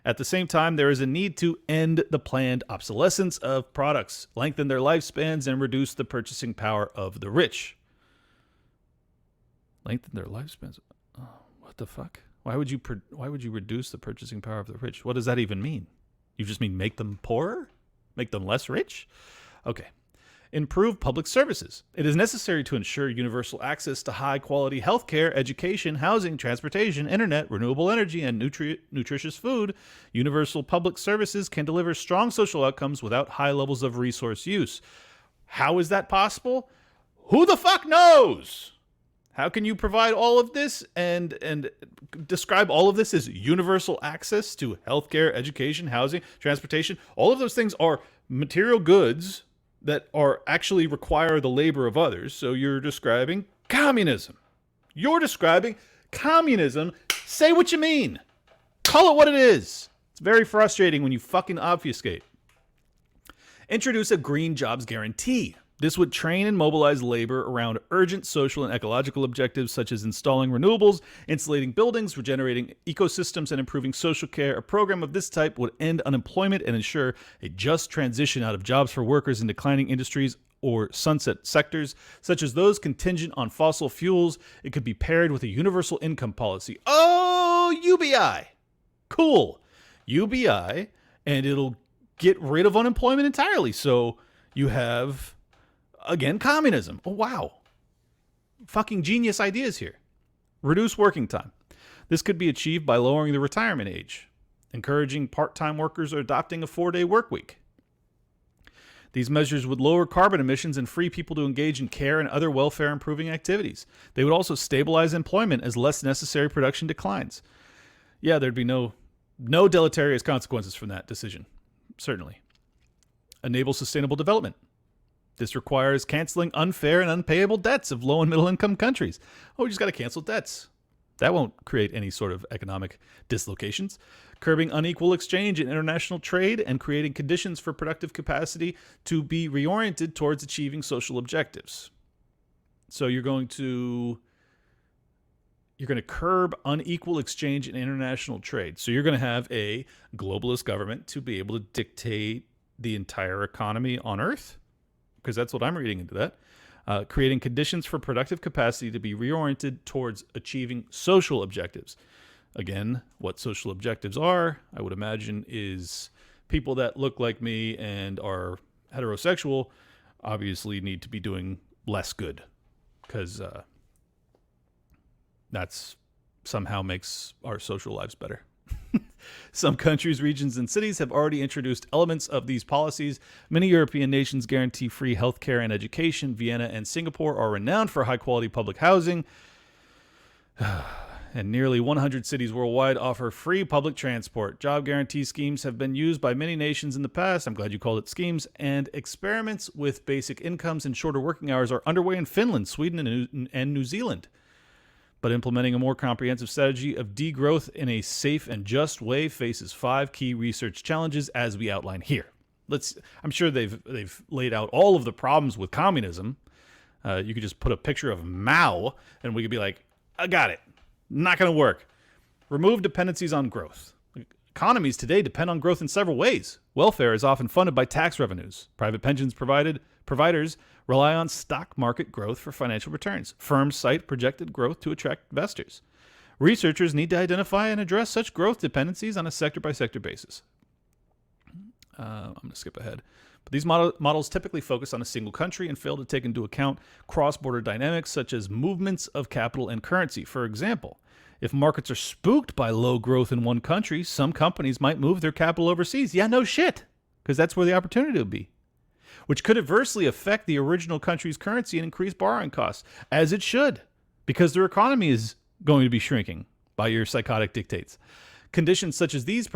At the same time, there is a need to end the planned obsolescence of products, lengthen their lifespans, and reduce the purchasing power of the rich. Lengthen their lifespans? Oh, what the fuck? Why would you reduce the purchasing power of the rich? What does that even mean? You just mean make them poorer? Make them less rich? Okay. Improve public services. It is necessary to ensure universal access to high-quality healthcare, education, housing, transportation, internet, renewable energy, and nutritious food. Universal public services can deliver strong social outcomes without high levels of resource use. How is that possible? Who the fuck knows? How can you provide all of this and describe all of this as universal access to healthcare, education, housing, transportation? All of those things are material goods that are actually require the labor of others. So you're describing communism. You're describing communism. Say what you mean. Call it what it is. It's very frustrating when you fucking obfuscate. Introduce a green jobs guarantee. This would train and mobilize labor around urgent social and ecological objectives such as installing renewables, insulating buildings, regenerating ecosystems, and improving social care. A program of this type would end unemployment and ensure a just transition out of jobs for workers in declining industries or sunset sectors, such as those contingent on fossil fuels. It could be paired with a universal income policy. Oh, UBI. Cool. UBI, and it'll get rid of unemployment entirely. So you have... Again, communism. Oh, wow. Fucking genius ideas here. Reduce working time. This could be achieved by lowering the retirement age, encouraging part-time workers or adopting a 4-day work week. These measures would lower carbon emissions and free people to engage in care and other welfare improving activities. They would also stabilize employment as less necessary production declines. Yeah, there'd be no deleterious consequences from that decision. Certainly. Enable sustainable development. This requires canceling unfair and unpayable debts of low and middle income countries. Oh, we just got to cancel debts. That won't create any sort of economic dislocations. Curbing unequal exchange in international trade and creating conditions for productive capacity to be reoriented towards achieving social objectives. So you're going to curb unequal exchange in international trade. So you're going to have a globalist government to be able to dictate the entire economy on Earth, because that's what I'm reading into that. Creating conditions for productive capacity to be reoriented towards achieving social objectives. Again, what social objectives are, I would imagine, is people that look like me and are heterosexual obviously need to be doing less good, because that's somehow makes our social lives better. Some countries, regions, and cities have already introduced elements of these policies. Many European nations guarantee free healthcare and education. Vienna and Singapore are renowned for high-quality public housing. And nearly 100 cities worldwide offer free public transport. Job guarantee schemes have been used by many nations in the past. I'm glad you called it schemes. And experiments with basic incomes and shorter working hours are underway in Finland, Sweden, and New Zealand. But implementing a more comprehensive strategy of degrowth in a safe and just way faces 5 key research challenges, as we outline here. I'm sure they've laid out all of the problems with communism. You could just put a picture of Mao, and we could be like, I got it. Not going to work. Remove dependencies on growth. Economies today depend on growth in several ways. Welfare is often funded by tax revenues. Private pensions providers rely on stock market growth for financial returns. Firms cite projected growth to attract investors. Researchers need to identify and address such growth dependencies on a sector-by-sector basis. I'm going to skip ahead. But these models typically focus on a single country and fail to take into account cross-border dynamics such as movements of capital and currency. For example, if markets are spooked by low growth in one country, some companies might move their capital overseas. Yeah, no shit, because that's where the opportunity will be, which could adversely affect the original country's currency and increase borrowing costs, as it should, because their economy is going to be shrinking by your psychotic dictates. Conditions such as these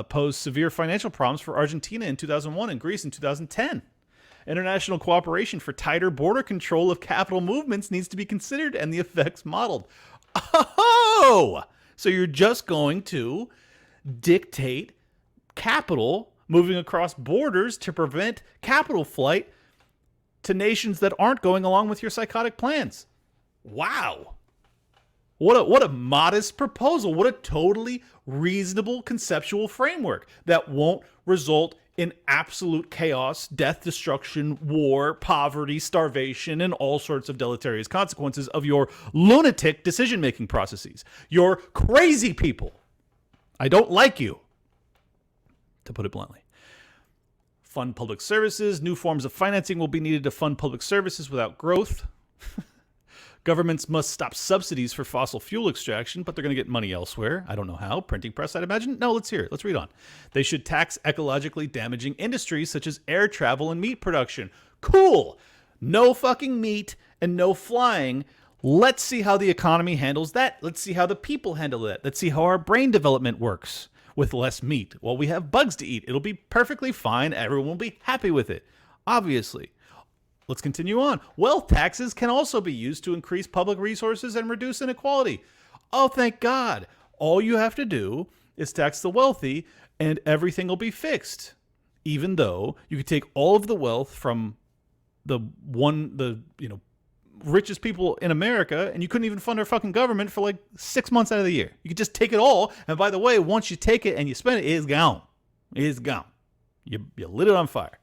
pose severe financial problems for Argentina in 2001 and Greece in 2010. International cooperation for tighter border control of capital movements needs to be considered and the effects modeled. Oh! So you're just going to dictate capital moving across borders to prevent capital flight to nations that aren't going along with your psychotic plans. Wow. What a modest proposal. What a totally reasonable conceptual framework that won't result in absolute chaos, death, destruction, war, poverty, starvation, and all sorts of deleterious consequences of your lunatic decision-making processes. You're crazy people. I don't like you, to put it bluntly. Fund public services. New forms of financing will be needed to fund public services without growth. Governments must stop subsidies for fossil fuel extraction, but they're going to get money elsewhere. I don't know how. Printing press, I'd imagine? No, let's hear it. Let's read on. They should tax ecologically damaging industries such as air travel and meat production. Cool. No fucking meat and no flying. Let's see how the economy handles that. Let's see how the people handle that. Let's see how our brain development works with less meat. Well, we have bugs to eat. It'll be perfectly fine. Everyone will be happy with it. Obviously. Let's continue on. Wealth taxes can also be used to increase public resources and reduce inequality. Oh, thank God. All you have to do is tax the wealthy and everything will be fixed. Even though you could take all of the wealth from the richest people in America and you couldn't even fund our fucking government for like 6 months out of the year. You could just take it all. And by the way, once you take it and you spend it, it's gone. It's gone. You lit it on fire.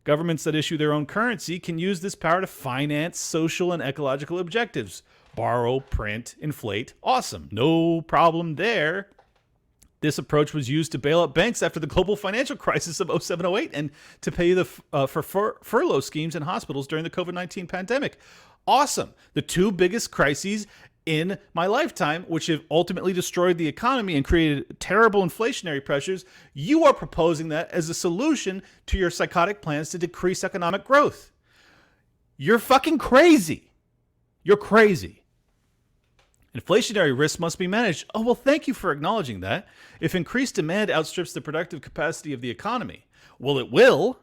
Governments that issue their own currency can use this power to finance social and ecological objectives. Borrow, print, inflate. Awesome. No problem there. This approach was used to bail out banks after the global financial crisis of 07-08 and to pay for furlough schemes in hospitals during the COVID-19 pandemic. Awesome. The two biggest crises in my lifetime, which have ultimately destroyed the economy and created terrible inflationary pressures. You are proposing that as a solution to your psychotic plans to decrease economic growth. You're fucking crazy. You're crazy. Inflationary risks must be managed. Oh, well, thank you for acknowledging that. If increased demand outstrips the productive capacity of the economy, well, it will.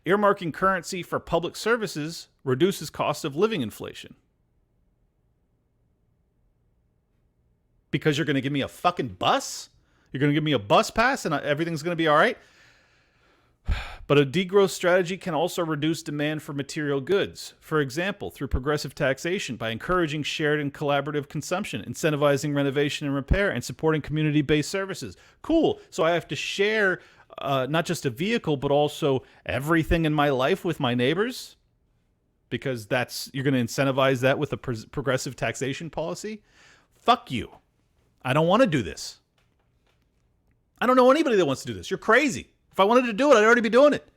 Earmarking currency for public services reduces cost of living inflation. Because you're going to give me a fucking bus? You're going to give me a bus pass and everything's going to be all right? But a degrowth strategy can also reduce demand for material goods. For example, through progressive taxation, by encouraging shared and collaborative consumption, incentivizing renovation and repair, and supporting community-based services. Cool. So I have to share not just a vehicle, but also everything in my life with my neighbors? Because you're going to incentivize that with a progressive taxation policy? Fuck you. I don't want to do this. I don't know anybody that wants to do this. You're crazy. If I wanted to do it, I'd already be doing it.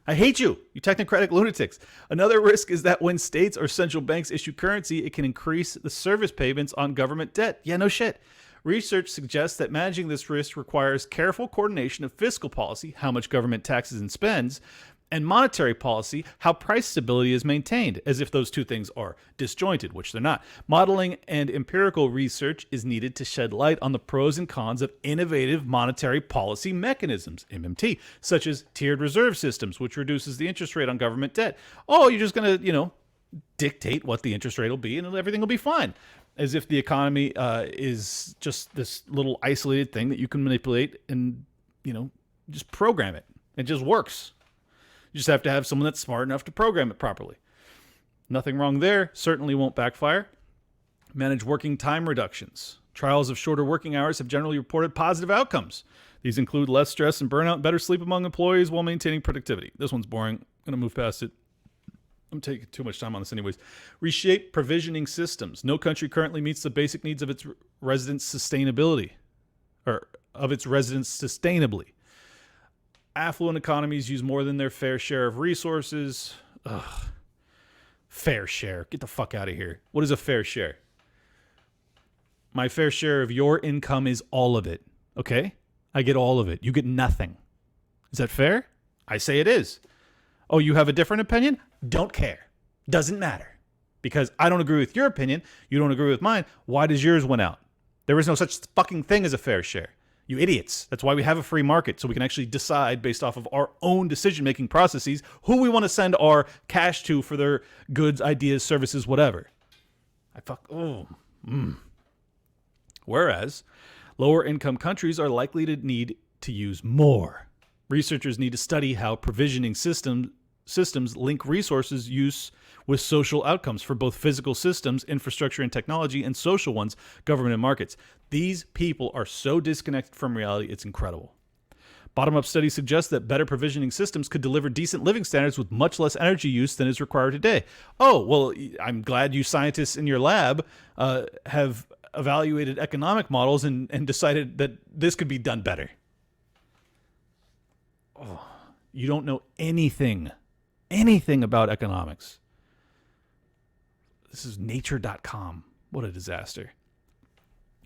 I hate you, you technocratic lunatics. Another risk is that when states or central banks issue currency, it can increase the service payments on government debt. Yeah, no shit. Research suggests that managing this risk requires careful coordination of fiscal policy, how much government taxes and spends, and monetary policy, how price stability is maintained, as if those two things are disjointed, which they're not. Modeling and empirical research is needed to shed light on the pros and cons of innovative monetary policy mechanisms, MMT, such as tiered reserve systems, which reduces the interest rate on government debt. Oh, you're just going to, dictate what the interest rate will be and everything will be fine. As if the economy is just this little isolated thing that you can manipulate and, just program it. It just works. You just have to have someone that's smart enough to program it properly. Nothing wrong there. Certainly won't backfire. Manage working time reductions. Trials of shorter working hours have generally reported positive outcomes. These include less stress and burnout, better sleep among employees while maintaining productivity. This one's boring. I'm going to move past it. I'm taking too much time on this anyways. Reshape provisioning systems. No country currently meets the basic needs of its residents' sustainability, or of its residents sustainably. Affluent economies use more than their fair share of resources. Ugh. Fair share. Get the fuck out of here. What is a fair share? My fair share of your income is all of it. Okay? I get all of it. You get nothing. Is that fair? I say it is. Oh, you have a different opinion? Don't care. Doesn't matter. Because I don't agree with your opinion. You don't agree with mine. Why does yours win out? There is no such fucking thing as a fair share. You idiots. That's why we have a free market, so we can actually decide based off of our own decision-making processes who we want to send our cash to for their goods, ideas, services, whatever. Whereas, lower-income countries are likely to need to use more. Researchers need to study how provisioning systems link resources use with social outcomes for both physical systems, infrastructure and technology, and social ones, government and markets. These people are so disconnected from reality, it's incredible. Bottom-up studies suggest that better provisioning systems could deliver decent living standards with much less energy use than is required today. Oh, well, I'm glad you scientists in your lab have evaluated economic models and decided that this could be done better. Oh, you don't know anything about economics. This is nature.com. What a disaster.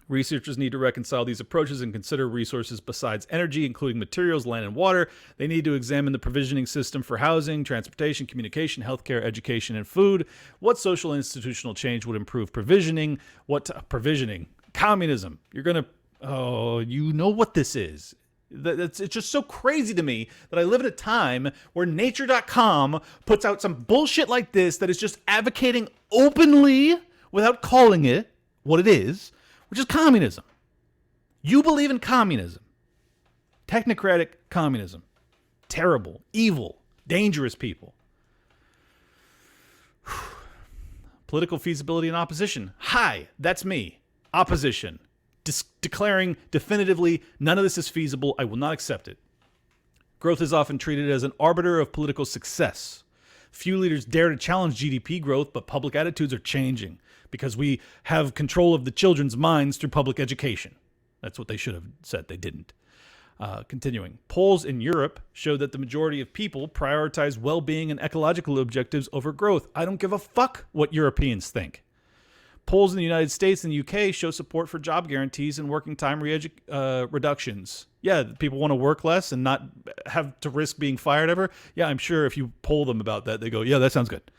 Researchers need to reconcile these approaches and consider resources besides energy, including materials, land, and water. They need to examine the provisioning system for housing, transportation, communication, healthcare, education, and food. What social institutional change would improve provisioning? Provisioning? Communism. You're going to... you know what this is. It's just so crazy to me that I live in a time where nature.com puts out some bullshit like this that is just advocating openly, without calling it what it is, which is communism. You believe in communism. Technocratic communism. Terrible, evil, dangerous people. Political feasibility and opposition. Hi, that's me. Opposition. Declaring definitively, none of this is feasible, I will not accept it. Growth is often treated as an arbiter of political success. Few leaders dare to challenge GDP growth, but public attitudes are changing because we have control of the children's minds through public education. That's what they should have said. They didn't. Continuing. Polls in Europe show that the majority of people prioritize well-being and ecological objectives over growth. I don't give a fuck what Europeans think. polls in the United States and the UK show support for job guarantees and working time reductions. Yeah, people want to work less and not have to risk being fired ever. Yeah, I'm sure if you poll them about that, they go, yeah, that sounds good.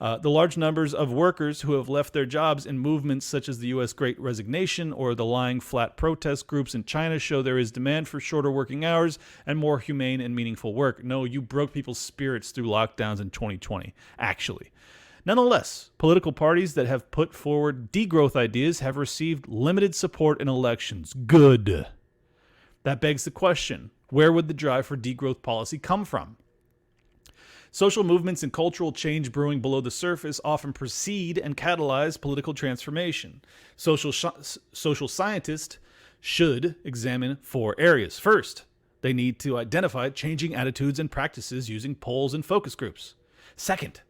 The large numbers of workers who have left their jobs in movements such as the U.S. Great Resignation or the lying flat protest groups in China show there is demand for shorter working hours and more humane and meaningful work. No, you broke people's spirits through lockdowns in 2020, actually. Nonetheless, political parties that have put forward degrowth ideas have received limited support in elections. Good. That begs the question, where would the drive for degrowth policy come from? Social movements and cultural change brewing below the surface often precede and catalyze political transformation. Social scientists should examine 4 areas. First, they need to identify changing attitudes and practices using polls and focus groups. Second,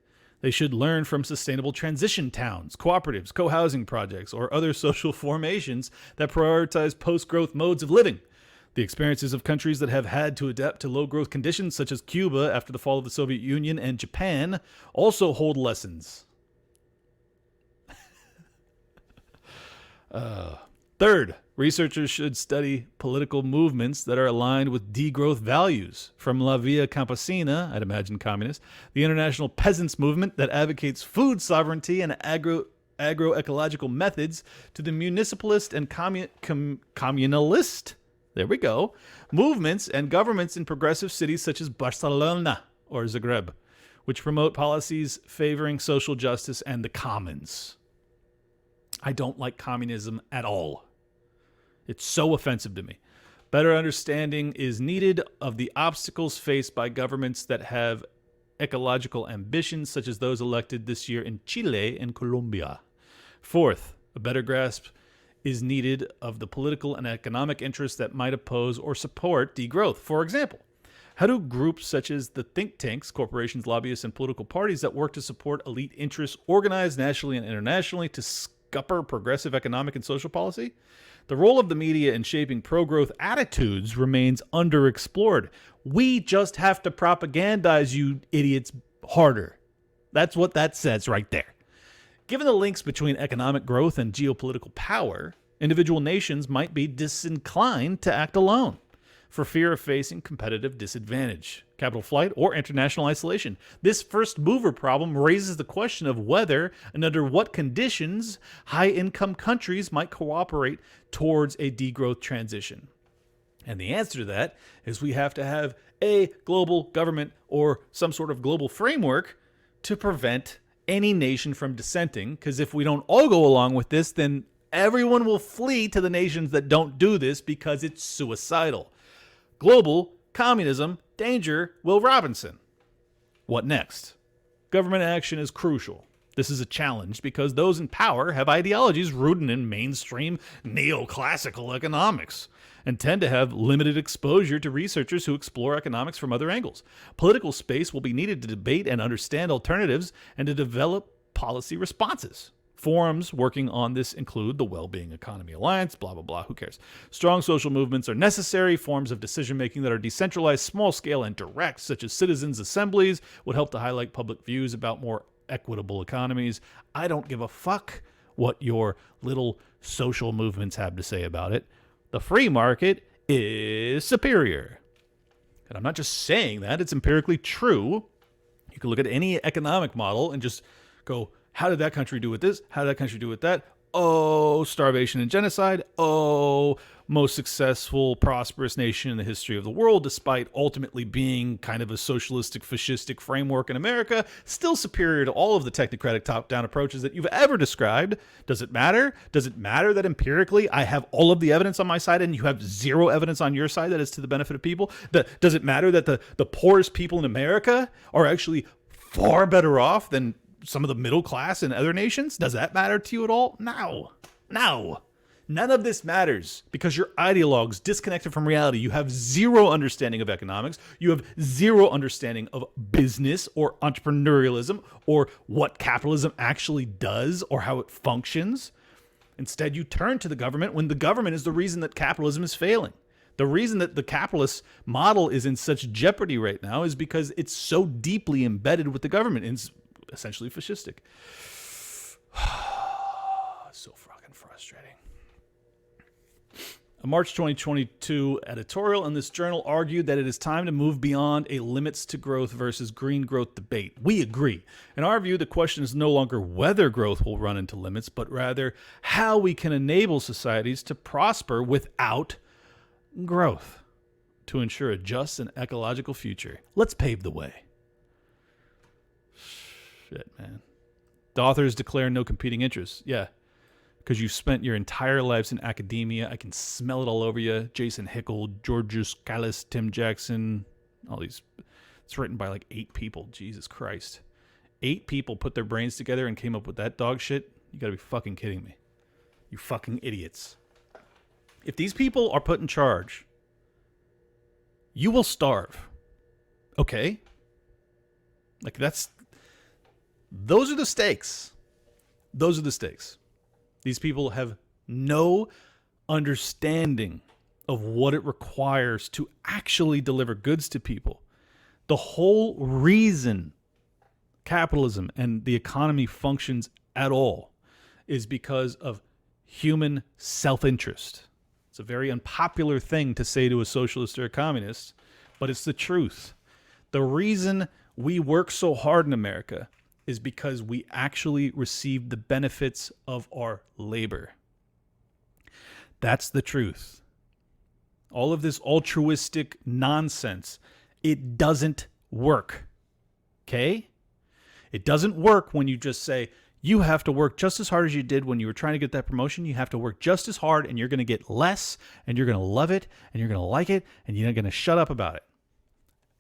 they should learn from sustainable transition towns, cooperatives, co-housing projects, or other social formations that prioritize post-growth modes of living. The experiences of countries that have had to adapt to low-growth conditions, such as Cuba after the fall of the Soviet Union and Japan, also hold lessons. Third, researchers should study political movements that are aligned with degrowth values, from La Via Campesina, I'd imagine communist, the International Peasants Movement that advocates food sovereignty and agroecological methods, to the municipalist and communalist, there we go, movements and governments in progressive cities such as Barcelona or Zagreb, which promote policies favoring social justice and the commons. I don't like communism at all. It's so offensive to me. Better understanding is needed of the obstacles faced by governments that have ecological ambitions, such as those elected this year in Chile and Colombia. Fourth, a better grasp is needed of the political and economic interests that might oppose or support degrowth. For example, how do groups such as the think tanks, corporations, lobbyists, and political parties that work to support elite interests organize nationally and internationally to scupper progressive economic and social policy? The role of the media in shaping pro-growth attitudes remains underexplored. We just have to propagandize you idiots harder. That's what that says right there. Given the links between economic growth and geopolitical power, individual nations might be disinclined to act alone for fear of facing competitive disadvantage, capital flight, or international isolation. This first mover problem raises the question of whether and under what conditions high-income countries might cooperate towards a degrowth transition. And the answer to that is we have to have a global government or some sort of global framework to prevent any nation from dissenting, because if we don't all go along with this, then everyone will flee to the nations that don't do this because it's suicidal. Global communism, danger, Will Robinson. What next? Government action is crucial. This is a challenge because those in power have ideologies rooted in mainstream neoclassical economics and tend to have limited exposure to researchers who explore economics from other angles. Political space will be needed to debate and understand alternatives and to develop policy responses. Forums working on this include the Wellbeing Economy Alliance, blah, blah, blah, who cares? Strong social movements are necessary. Forms of decision-making that are decentralized, small-scale, and direct, such as citizens' assemblies, would help to highlight public views about more equitable economies. I don't give a fuck what your little social movements have to say about it. The free market is superior. And I'm not just saying that, it's empirically true. You can look at any economic model and just go, how did that country do with this? How did that country do with that? Oh, starvation and genocide. Oh, most successful, prosperous nation in the history of the world, despite ultimately being kind of a socialistic, fascistic framework in America, still superior to all of the technocratic top-down approaches that you've ever described. Does it matter? Does it matter that empirically I have all of the evidence on my side and you have zero evidence on your side that is to the benefit of people? Does it matter that the poorest people in America are actually far better off than some of the middle class in other nations? Does that matter to you at all? No. None of this matters because you're ideologues disconnected from reality. You have zero understanding of economics. You have zero understanding of business or entrepreneurialism or what capitalism actually does or how it functions. Instead, you turn to the government when the government is the reason that capitalism is failing. The reason that the capitalist model is in such jeopardy right now is because it's so deeply embedded with the government. It's essentially fascistic. so fucking frustrating. A March 2022 editorial in this journal argued that it is time to move beyond a limits to growth versus green growth debate. We agree. In our view, the question is no longer whether growth will run into limits, but rather how we can enable societies to prosper without growth to ensure a just and ecological future. Let's pave the way. Shit, man. The authors declare no competing interests. Yeah. Because you've spent your entire lives in academia. I can smell it all over you. Jason Hickel, Georgius Callis, Tim Jackson, all these. It's written by like 8 people. Jesus Christ. 8 people put their brains together and came up with that dog shit? You gotta be fucking kidding me. You fucking idiots. If these people are put in charge, you will starve. Okay? Like those are the stakes. Those are the stakes. These people have no understanding of what it requires to actually deliver goods to people. The whole reason capitalism and the economy functions at all is because of human self-interest. It's a very unpopular thing to say to a socialist or a communist, but it's the truth. The reason we work so hard in America is because we actually receive the benefits of our labor. That's the truth. All of this altruistic nonsense, it doesn't work. Okay? It doesn't work when you just say, you have to work just as hard as you did when you were trying to get that promotion. You have to work just as hard, and you're going to get less, and you're going to love it, and you're going to like it, and you're not going to shut up about it.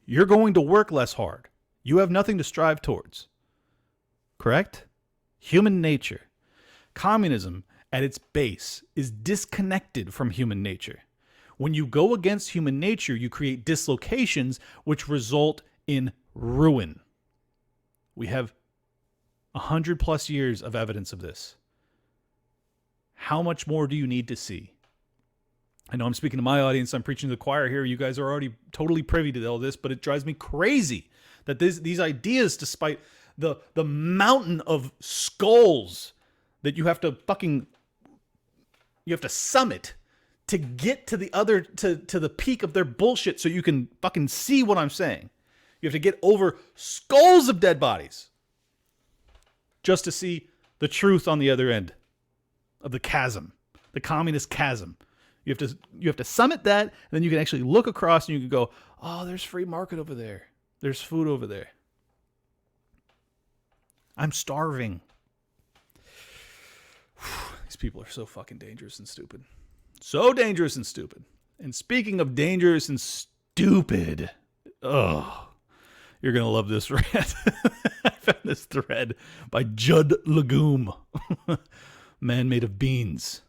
You're going to work less hard. You have nothing to strive towards. Correct? Human nature. Communism, at its base, is disconnected from human nature. When you go against human nature, you create dislocations which result in ruin. We have 100+ years of evidence of this. How much more do you need to see? I know I'm speaking to my audience. I'm preaching to the choir here. You guys are already totally privy to all this, but it drives me crazy that these ideas, despite the mountain of skulls that you have to summit to get to the other to the peak of their bullshit so you can fucking see what I'm saying. You have to get over skulls of dead bodies just to see the truth on the other end of the chasm, the communist chasm. You have to summit that, and then you can actually look across and you can go, oh, there's free market over there. There's food over there. I'm starving. These people are so fucking dangerous and stupid. So dangerous and stupid. And speaking of dangerous and stupid, you're going to love this thread. I found this thread by Judd Legume, man made of beans.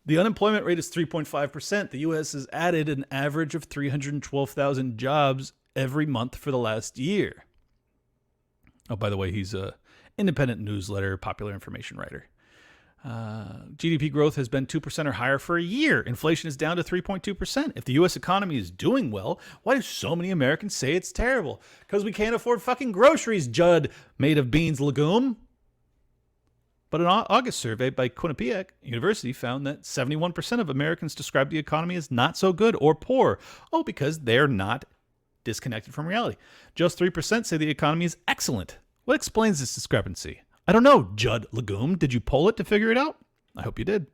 The unemployment rate is 3.5%. The U.S. has added an average of 312,000 jobs every month for the last year. Oh, by the way, he's an independent newsletter, popular information writer. GDP growth has been 2% or higher for a year. Inflation is down to 3.2%. If the U.S. economy is doing well, why do so many Americans say it's terrible? Because we can't afford fucking groceries, Judd, made of beans, legume. But an August survey by Quinnipiac University found that 71% of Americans describe the economy as not so good or poor. Oh, because they're not disconnected from reality. Just 3% say the economy is excellent. What explains this discrepancy? I don't know, Judd Legume. Did you poll it to figure it out? I hope you did.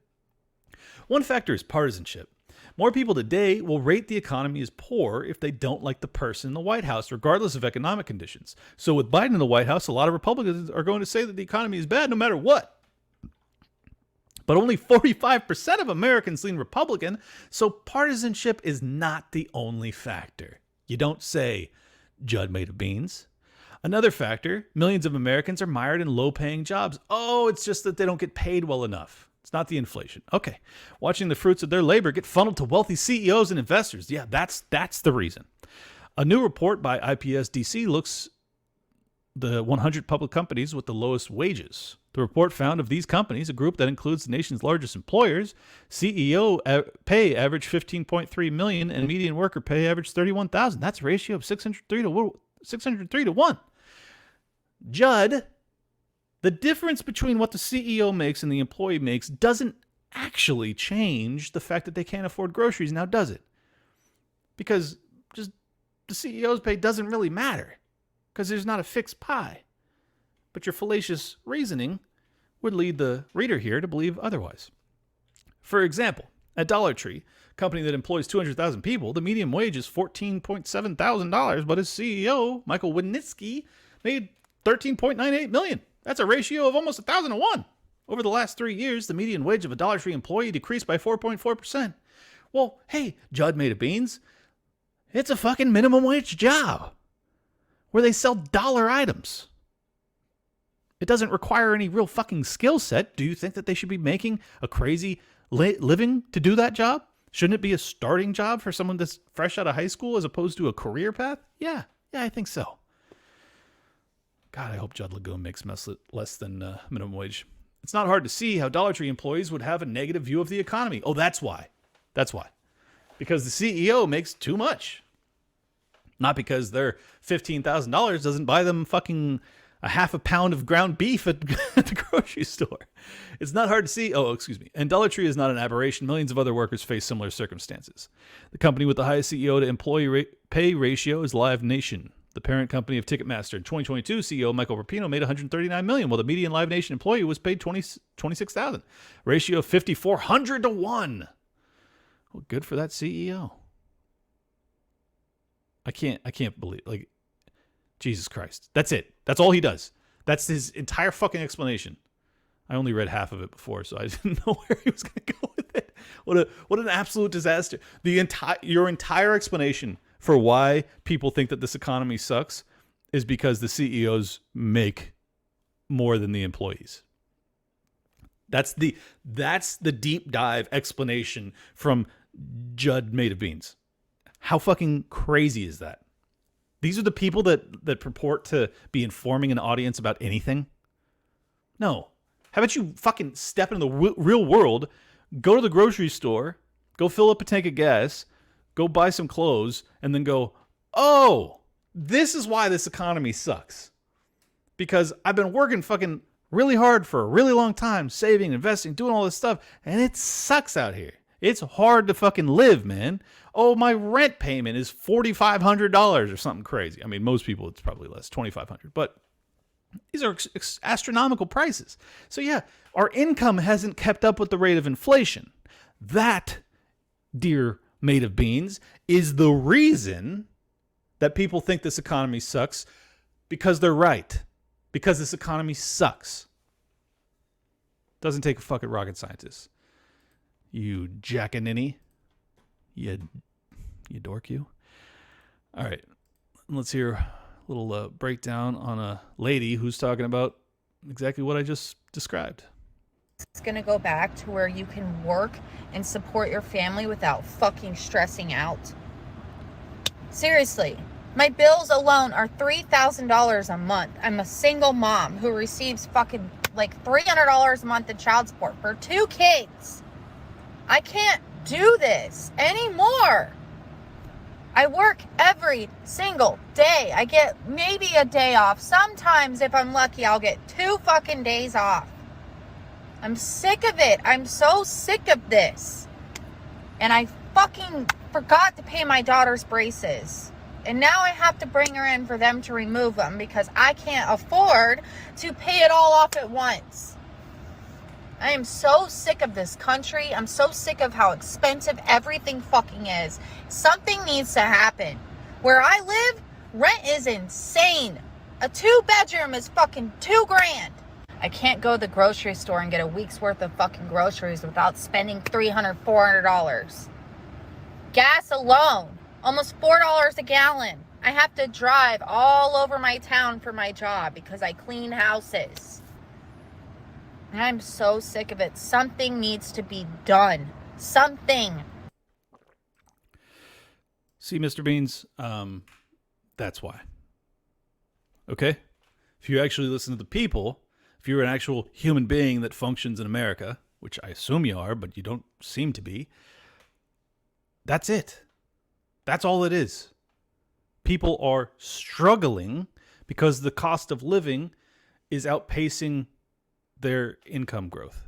One factor is partisanship. More people today will rate the economy as poor if they don't like the person in the White House, regardless of economic conditions. So with Biden in the White House, a lot of Republicans are going to say that the economy is bad no matter what. But only 45% of Americans lean Republican, so partisanship is not the only factor. You don't say, Judd made of beans. Another factor, millions of Americans are mired in low-paying jobs. Oh, it's just that they don't get paid well enough. It's not the inflation. Okay. Watching the fruits of their labor get funneled to wealthy CEOs and investors. Yeah, that's the reason. A new report by IPS DC looks the 100 public companies with the lowest wages. The report found of these companies, a group that includes the nation's largest employers, CEO pay average $15.3 million and median worker pay average $31,000. That's a ratio of 603 to 1. Judd, The difference between what the CEO makes and the employee makes doesn't actually change the fact that they can't afford groceries now, does it? Because just the CEO's pay doesn't really matter because there's not a fixed pie. But your fallacious reasoning would lead the reader here to believe otherwise. For example, at Dollar Tree, a company that employs 200,000 people, the median wage is $14.7 thousand, but his CEO, Michael Winitsky, made $13.98 million. That's a ratio of almost 1,000 to 1. Over the last 3 years, the median wage of a Dollar Tree employee decreased by 4.4%. Well, hey, Judd made of beans. It's a fucking minimum wage job where they sell dollar items. It doesn't require any real fucking skill set. Do you think that they should be making a crazy living to do that job? Shouldn't it be a starting job for someone that's fresh out of high school as opposed to a career path? Yeah, I think so. God, I hope Judd Lagoon makes less than minimum wage. It's not hard to see how Dollar Tree employees would have a negative view of the economy. Oh, that's why. Because the CEO makes too much. Not because their $15,000 doesn't buy them fucking a half a pound of ground beef at the grocery store. It's not hard to see. Oh, excuse me. And Dollar Tree is not an aberration. Millions of other workers face similar circumstances. The company with the highest CEO to employee pay ratio is Live Nation, the parent company of Ticketmaster. In 2022, CEO Michael Rapino made $139 million, while the median Live Nation employee was paid $26,000. Ratio of 5,400 to 1. Well, good for that CEO. I can't believe, like, Jesus Christ. That's it. That's all he does. That's his entire fucking explanation. I only read half of it before, so I didn't know where he was going to go with it. What an absolute disaster. Your entire explanation for why people think that this economy sucks is because the CEOs make more than the employees. That's the deep dive explanation from Judd Made of Beans. How fucking crazy is that? These are the people that purport to be informing an audience about anything? No. How about you fucking step into the real world, go to the grocery store, go fill up a tank of gas, go buy some clothes, and then go, oh, this is why this economy sucks. Because I've been working fucking really hard for a really long time, saving, investing, doing all this stuff, and it sucks out here. It's hard to fucking live, man. Oh, my rent payment is $4,500 or something crazy. I mean, most people, it's probably less, $2,500. But these are astronomical prices. So yeah, our income hasn't kept up with the rate of inflation. That, dear Made of Beans, is the reason that people think this economy sucks, because they're right. Because this economy sucks. Doesn't take a fucking rocket scientist. You jackaninny. You dork you. All right. Let's hear a little breakdown on a lady who's talking about exactly what I just described. It's going to go back to where you can work and support your family without fucking stressing out. Seriously. My bills alone are $3,000 a month. I'm a single mom who receives fucking like $300 a month in child support for 2 kids. I can't do this anymore. I work every single day. I get maybe a day off. Sometimes, if I'm lucky, I'll get 2 fucking days off. I'm sick of it. I'm so sick of this. And I fucking forgot to pay my daughter's braces. And now I have to bring her in for them to remove them because I can't afford to pay it all off at once. I am so sick of this country. I'm so sick of how expensive everything fucking is. Something needs to happen. Where I live, rent is insane. A 2-bedroom is fucking $2,000. I can't go to the grocery store and get a week's worth of fucking groceries without spending $300, $400. Gas alone, almost $4 a gallon. I have to drive all over my town for my job because I clean houses. And I'm so sick of it. Something needs to be done. Something. See, Mr. Beans, that's why. Okay? If you actually listen to the people, if you're an actual human being that functions in America, which I assume you are, but you don't seem to be, that's it. That's all it is. People are struggling because the cost of living is outpacing their income growth.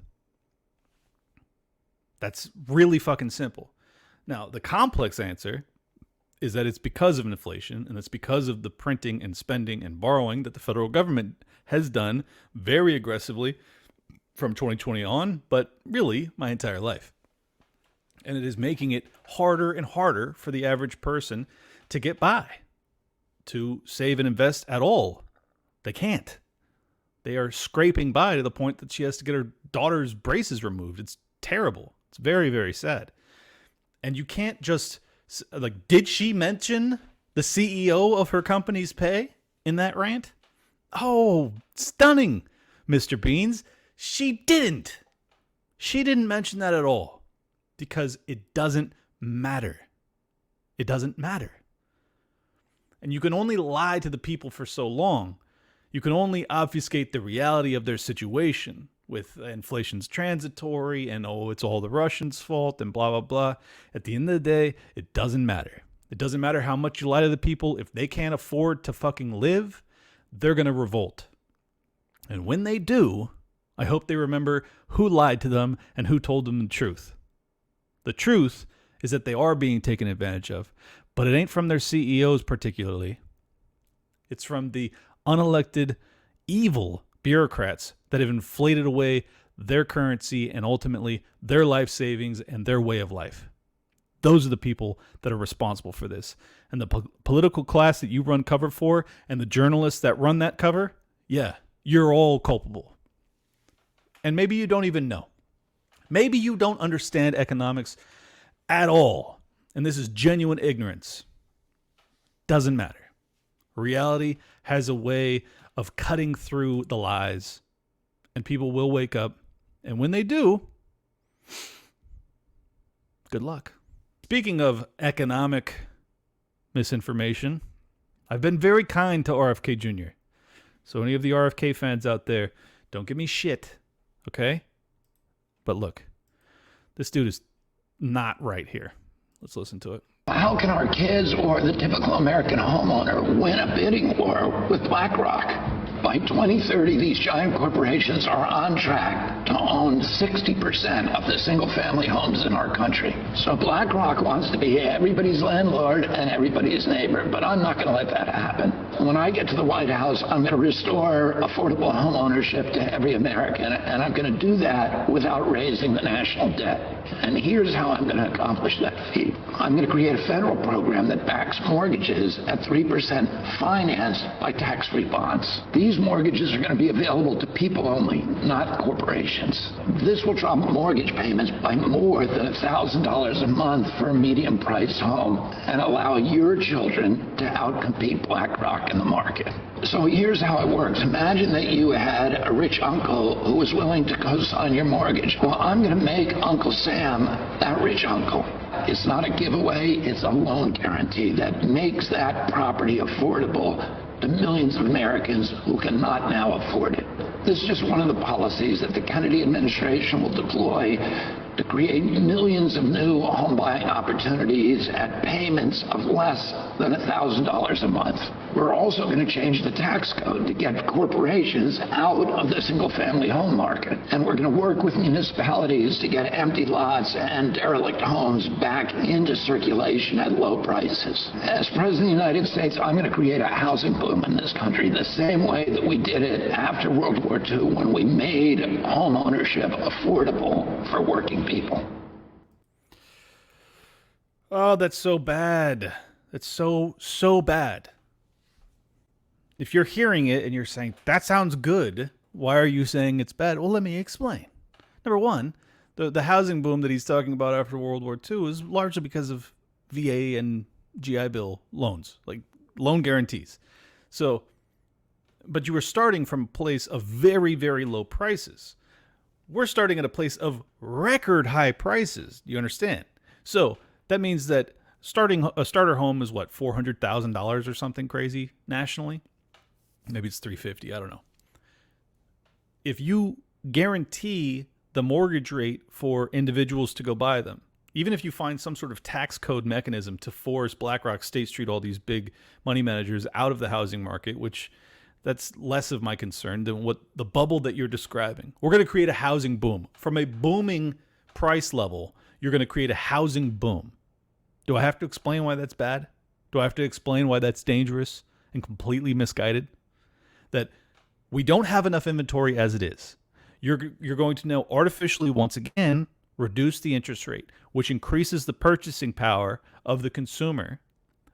That's really fucking simple. Now, the complex answer is that it's because of inflation, and it's because of the printing and spending and borrowing that the federal government has done very aggressively from 2020 on, but really my entire life. And it is making it harder and harder for the average person to get by, to save and invest at all. They can't. They are scraping by to the point that she has to get her daughter's braces removed. It's terrible. It's very, very sad. And you can't just, like, did she mention the CEO of her company's pay in that rant? Oh, stunning, Mr. Beans. She didn't. She didn't mention that at all because it doesn't matter. It doesn't matter. And you can only lie to the people for so long. You can only obfuscate the reality of their situation with inflation's transitory and, oh, it's all the Russians' fault and blah, blah, blah. At the end of the day, it doesn't matter. It doesn't matter how much you lie to the people. If they can't afford to fucking live, they're going to revolt. And when they do, I hope they remember who lied to them and who told them the truth. The truth is that they are being taken advantage of, but it ain't from their CEOs particularly. It's from the unelected, evil bureaucrats that have inflated away their currency and ultimately their life savings and their way of life. Those are the people that are responsible for this. And the political class that you run cover for and the journalists that run that cover, yeah, you're all culpable. And maybe you don't even know. Maybe you don't understand economics at all. And this is genuine ignorance. Doesn't matter. Reality has a way of cutting through the lies, and people will wake up. And when they do, good luck. Speaking of economic misinformation, I've been very kind to RFK Jr. So any of the RFK fans out there, don't give me shit, okay? But look, this dude is not right here. Let's listen to it. How can our kids or the typical American homeowner win a bidding war with BlackRock? By 2030, these giant corporations are on track to own 60% of the single-family homes in our country. So BlackRock wants to be everybody's landlord and everybody's neighbor, but I'm not going to let that happen. When I get to the White House, I'm going to restore affordable home ownership to every American, and I'm going to do that without raising the national debt. And here's how I'm going to accomplish that feat. I'm going to create a federal program that backs mortgages at 3% financed by tax-free bonds. These mortgages are going to be available to people only, not corporations. This will drop mortgage payments by more than $1,000 a month for a medium-priced home and allow your children to outcompete BlackRock in the market. So here's how it works. Imagine that you had a rich uncle who was willing to co-sign your mortgage. Well, I'm going to make Uncle Sam that rich uncle. It's not a giveaway, it's a loan guarantee that makes that property affordable to millions of Americans who cannot now afford it. This is just one of the policies that the Kennedy administration will deploy to create millions of new home buying opportunities at payments of less than $1,000 a month. We're also going to change the tax code to get corporations out of the single-family home market. And we're going to work with municipalities to get empty lots and derelict homes back into circulation at low prices. As President of the United States, I'm going to create a housing boom in this country the same way that we did it after World War II when we made home ownership affordable for working people. Oh, that's so bad. That's so bad. If you're hearing it and you're saying, that sounds good, why are you saying it's bad? Well, let me explain. Number one, the housing boom that he's talking about after World War II is largely because of VA and GI Bill loans, like loan guarantees. So, but you were starting from a place of very, very low prices. We're starting at a place of record high prices. Do you understand? So that means that starting a starter home is what, $400,000 or something crazy nationally? Maybe it's $350,000. I don't know. If you guarantee the mortgage rate for individuals to go buy them, even if you find some sort of tax code mechanism to force BlackRock, State Street, all these big money managers out of the housing market, which That's less of my concern than what the bubble that you're describing. We're going to create a housing boom. From a booming price level, you're going to create a housing boom. Do I have to explain why that's bad? Do I have to explain why that's dangerous and completely misguided? That we don't have enough inventory as it is. You're going to now artificially, once again, reduce the interest rate, which increases the purchasing power of the consumer,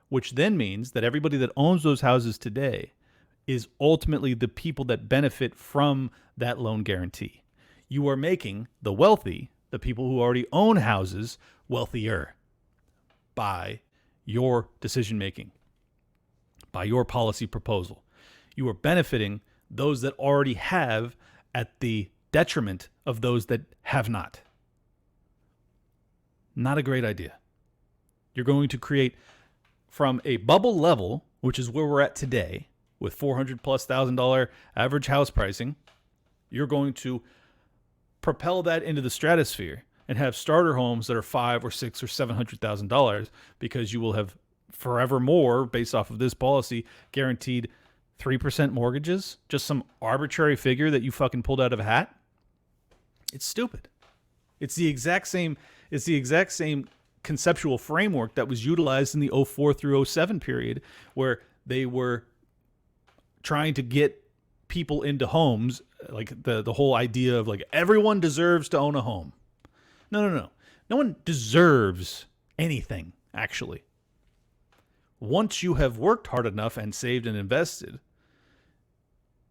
which then means that everybody that owns those houses today is ultimately the people that benefit from that loan guarantee. You are making the wealthy, the people who already own houses, wealthier by your decision making, by your policy proposal. You are benefiting those that already have at the detriment of those that have not. Not a great idea. You're going to create from a bubble level, which is where we're at today, with $400,000+ average house pricing, you're going to propel that into the stratosphere and have starter homes that are $500,000 or $600,000 or $700,000 because you will have forevermore, based off of this policy, guaranteed 3% mortgages. Just some arbitrary figure that you fucking pulled out of a hat. It's stupid. It's the exact same conceptual framework that was utilized in the 04 through 07 period, where they were trying to get people into homes, like the whole idea of like everyone deserves to own a home. No. No one deserves anything, actually. Once you have worked hard enough and saved and invested,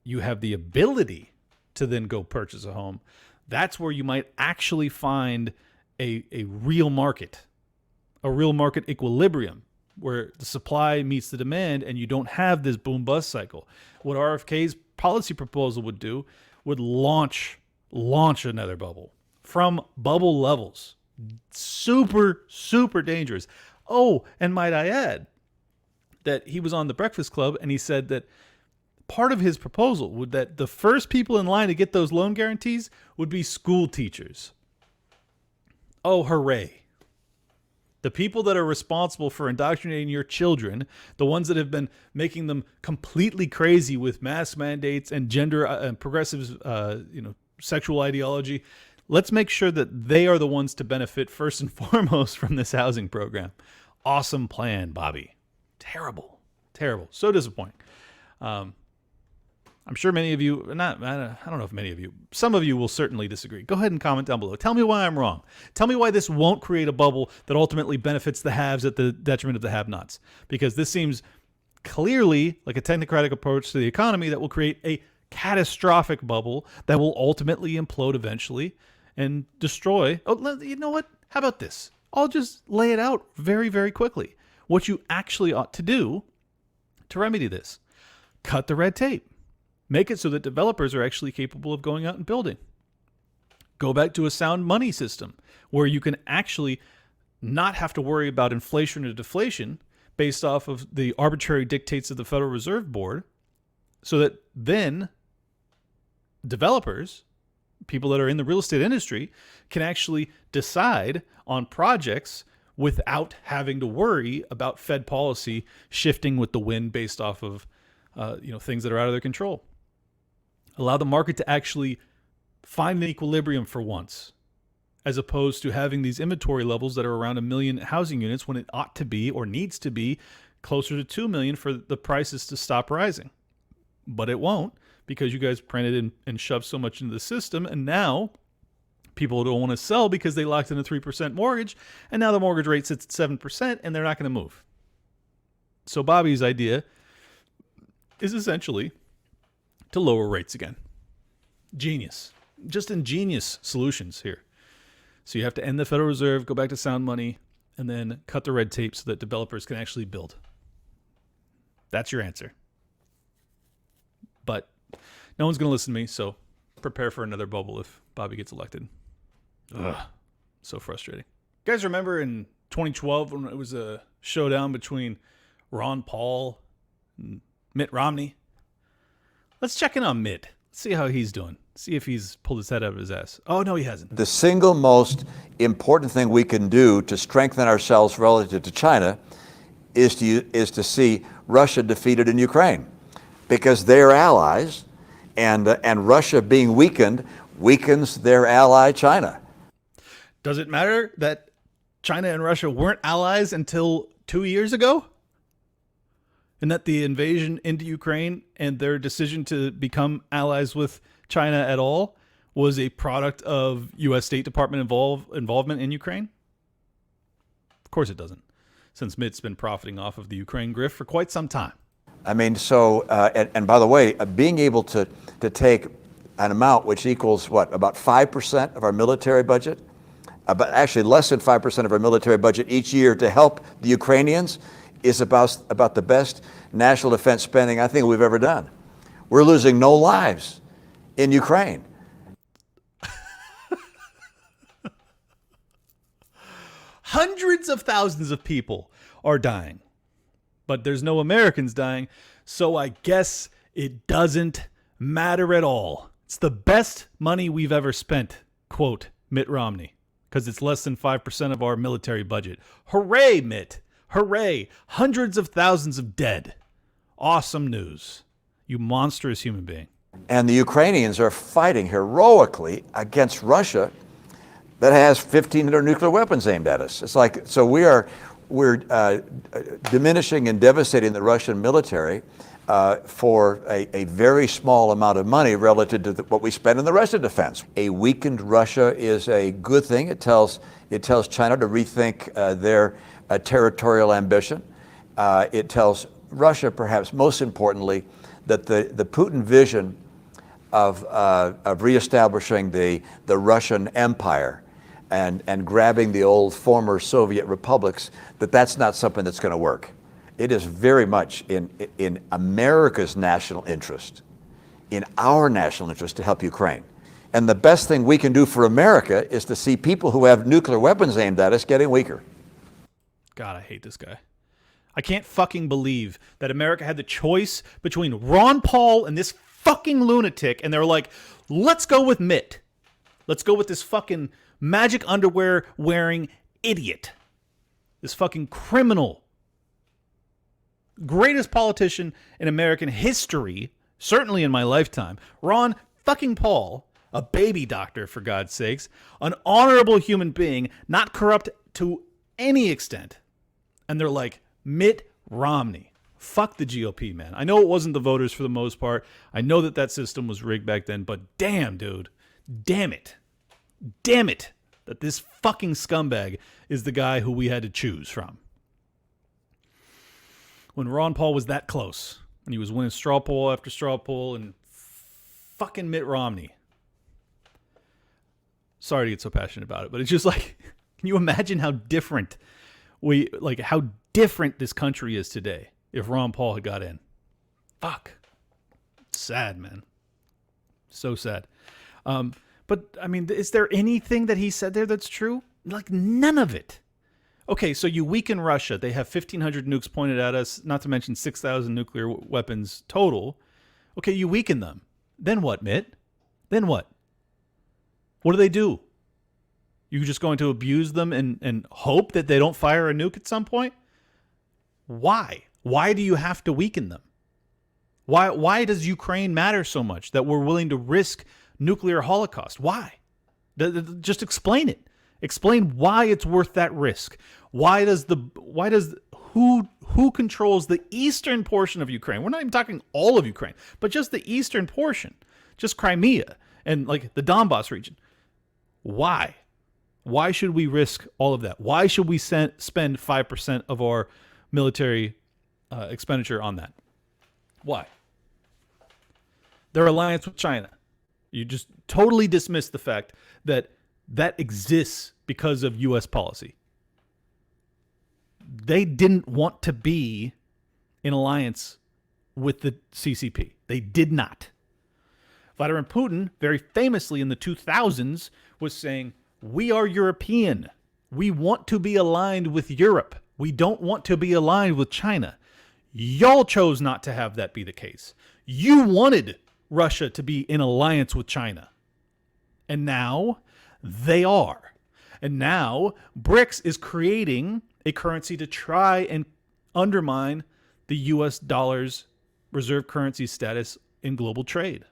you have the ability to then go purchase a home. That's where you might actually find a real market, a real market equilibrium, where the supply meets the demand and you don't have this boom bust cycle. What RFK's policy proposal would do would launch another bubble from bubble levels. Super, super dangerous. Oh, and might I add that he was on the Breakfast Club and he said that part of his proposal would that the first people in line to get those loan guarantees would be school teachers. Oh, hooray. The people that are responsible for indoctrinating your children, the ones that have been making them completely crazy with mask mandates and gender and progressive, sexual ideology, let's make sure that they are the ones to benefit first and foremost from this housing program. Awesome plan, Bobby. Terrible. So disappointing. I'm sure many of you, I don't know if many of you, some of you will certainly disagree. Go ahead and comment down below. Tell me why I'm wrong. Tell me why this won't create a bubble that ultimately benefits the haves at the detriment of the have-nots. Because this seems clearly like a technocratic approach to the economy that will create a catastrophic bubble that will ultimately implode eventually and destroy. Oh, you know what? How about this? I'll just lay it out very, very quickly. What you actually ought to do to remedy this. Cut the red tape. Make it so that developers are actually capable of going out and building. Go back to a sound money system where you can actually not have to worry about inflation or deflation based off of the arbitrary dictates of the Federal Reserve Board, so that then developers, people that are in the real estate industry, can actually decide on projects without having to worry about Fed policy shifting with the wind based off of things that are out of their control. Allow the market to actually find an equilibrium for once, as opposed to having these inventory levels that are around 1 million housing units when it ought to be or needs to be closer to 2 million for the prices to stop rising. But it won't, because you guys printed and shoved so much into the system, and now people don't want to sell because they locked in a 3% mortgage, and now the mortgage rate sits at 7%, and they're not going to move. So Bobby's idea is essentially to lower rates again. Genius. Just ingenious solutions here. So you have to end the Federal Reserve, go back to sound money, and then cut the red tape so that developers can actually build. That's your answer. But no one's going to listen to me, so prepare for another bubble if Bobby gets elected. Ugh, so frustrating. You guys remember in 2012 when it was a showdown between Ron Paul and Mitt Romney? Let's check in on Mitt. Let's see how he's doing. See if he's pulled his head out of his ass. Oh, no, he hasn't. The single most important thing we can do to strengthen ourselves relative to China is to see Russia defeated in Ukraine. because they are allies, and Russia being weakened weakens their ally China. Does it matter that China and Russia weren't allies until 2 years ago? And that the invasion into Ukraine and their decision to become allies with China at all was a product of U.S. State Department involvement in Ukraine? Of course it doesn't, since Mitt's been profiting off of the Ukraine grift for quite some time. I mean, so, and by the way, being able to take an amount which equals what, about 5% of our military budget, but actually less than 5% of our military budget each year to help the Ukrainians is about the best national defense spending I think we've ever done. We're losing no lives in Ukraine. Hundreds of thousands of people are dying, but there's no Americans dying, so I guess it doesn't matter at all. It's the best money we've ever spent, quote, Mitt Romney, because it's less than 5% of our military budget. Hooray, Mitt! Hooray! Hundreds of thousands of dead. Awesome news. You monstrous human being. And the Ukrainians are fighting heroically against Russia that has 1,500 nuclear weapons aimed at us. It's like, so we're diminishing and devastating the Russian military for a very small amount of money relative to what we spend in the rest of defense. A weakened Russia is a good thing. It tells China to rethink their territorial ambition. It tells Russia, perhaps most importantly, that the Putin vision of reestablishing the Russian Empire and grabbing the old former Soviet republics, that's not something that's going to work. It is very much in America's national interest, in our national interest, to help Ukraine. And the best thing we can do for America is to see people who have nuclear weapons aimed at us getting weaker. God, I hate this guy. I can't fucking believe that America had the choice between Ron Paul and this fucking lunatic, and they're like, let's go with Mitt. Let's go with this fucking magic underwear wearing idiot. This fucking criminal. Greatest politician in American history, certainly in my lifetime. Ron fucking Paul, a baby doctor, for God's sakes, an honorable human being, not corrupt to any extent. And they're like, Mitt Romney. Fuck the GOP, man. I know it wasn't the voters for the most part. I know that system was rigged back then, but damn, dude. Damn it. Damn it that this fucking scumbag is the guy who we had to choose from. When Ron Paul was that close, and he was winning straw poll after straw poll, and fucking Mitt Romney. Sorry to get so passionate about it, but it's just like, can you imagine how different how different this country is today if Ron Paul had got in? Fuck. Sad, man. So sad. But, I mean, is there anything that he said there that's true? Like, none of it. Okay, so you weaken Russia. They have 1,500 nukes pointed at us, not to mention 6,000 nuclear weapons total. Okay, you weaken them. Then what, Mitt? Then what? What do they do? You just going to abuse them and hope that they don't fire a nuke at some point? Why? Why do you have to weaken them? Why does Ukraine matter so much that we're willing to risk nuclear holocaust? Why? Just explain it. Explain why it's worth that risk. Who controls the eastern portion of Ukraine? We're not even talking all of Ukraine, but just the eastern portion, just Crimea and like the Donbass region. Why? Why should we risk all of that? Why should we spend 5% of our military expenditure on that? Why? Their alliance with China. You just totally dismiss the fact that exists because of U.S. policy. They didn't want to be in alliance with the CCP. They did not. Vladimir Putin, very famously in the 2000s, was saying, we are European. We want to be aligned with Europe. We don't want to be aligned with China. Y'all chose not to have that be the case. You wanted Russia to be in alliance with China. And now they are. And now BRICS is creating a currency to try and undermine the U.S. dollar's reserve currency status in global trade.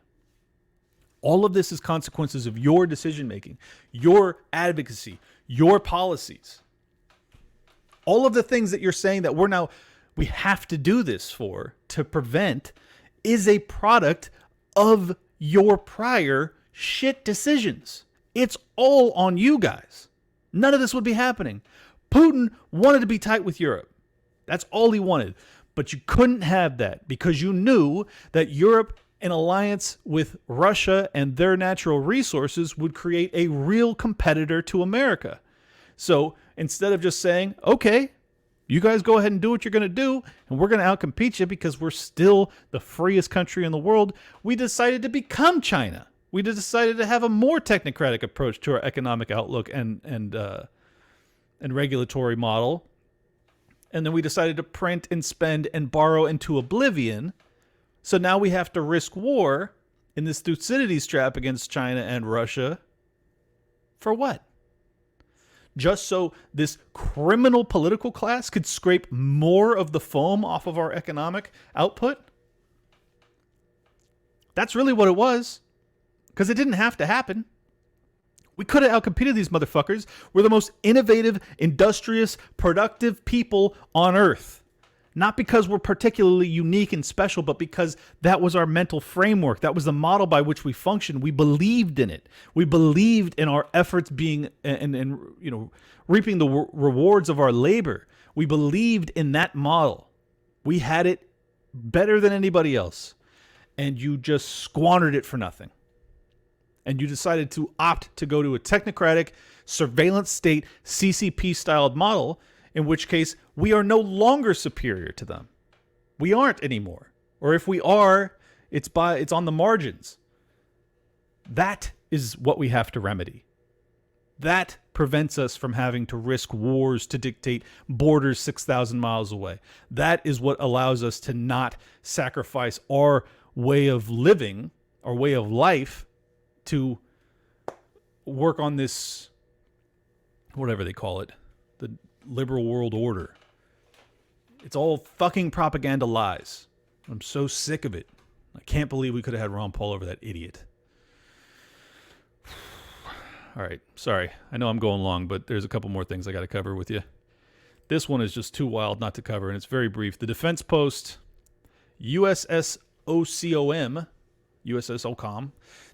All of this is consequences of your decision making, your advocacy, your policies. All of the things that you're saying that we have to do this for to prevent is a product of your prior shit decisions. It's all on you guys. None of this would be happening. Putin wanted to be tight with Europe. That's all he wanted. But you couldn't have that because you knew that Europe, in alliance with Russia and their natural resources, would create a real competitor to America. So instead of just saying, okay, you guys go ahead and do what you're going to do, and we're going to outcompete you because we're still the freest country in the world, we decided to become China. We decided to have a more technocratic approach to our economic outlook and regulatory model. And then we decided to print and spend and borrow into oblivion. So now we have to risk war in this Thucydides trap against China and Russia. For what? Just so this criminal political class could scrape more of the foam off of our economic output? That's really what it was. Because it didn't have to happen. We could have outcompeted these motherfuckers. We're the most innovative, industrious, productive people on Earth. Not because we're particularly unique and special, but because that was our mental framework. That was the model by which we functioned. We believed in it. We believed in our efforts being and reaping the rewards of our labor. We believed in that model. We had it better than anybody else. And you just squandered it for nothing. And you decided to opt to go to a technocratic surveillance state CCP-styled model, in which case we are no longer superior to them. We aren't anymore. Or if we are, it's on the margins. That is what we have to remedy. That prevents us from having to risk wars to dictate borders 6,000 miles away. That is what allows us to not sacrifice our way of living, our way of life, to work on this, whatever they call it, the liberal world order. It's all fucking propaganda lies. I'm so sick of it. I can't believe we could have had Ron Paul over that idiot. All right, sorry. I know I'm going long, but there's a couple more things I got to cover with you. This one is just too wild not to cover, and it's very brief. The Defense Post, USSOCOM,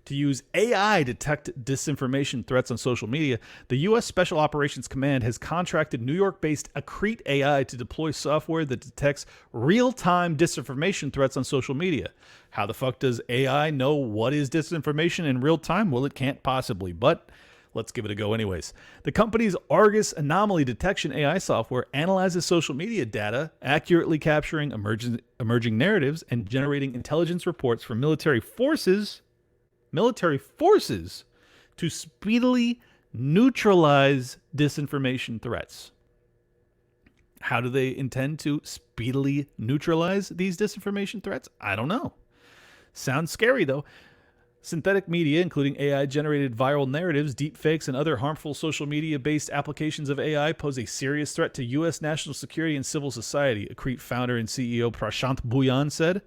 to use AI to detect disinformation threats on social media. The U.S. Special Operations Command has contracted New York-based Accrete AI to deploy software that detects real-time disinformation threats on social media. How the fuck does AI know what is disinformation in real time? Well, it can't possibly, but let's give it a go anyways. The company's Argus anomaly detection AI software analyzes social media data, accurately capturing emerging narratives and generating intelligence reports from military forces to speedily neutralize disinformation threats. How do they intend to speedily neutralize these disinformation threats? I don't know. Sounds scary though. Synthetic media, including AI-generated viral narratives, deepfakes, and other harmful social media-based applications of AI, pose a serious threat to U.S. national security and civil society, Accrete founder and CEO Prashant Bhuyan said.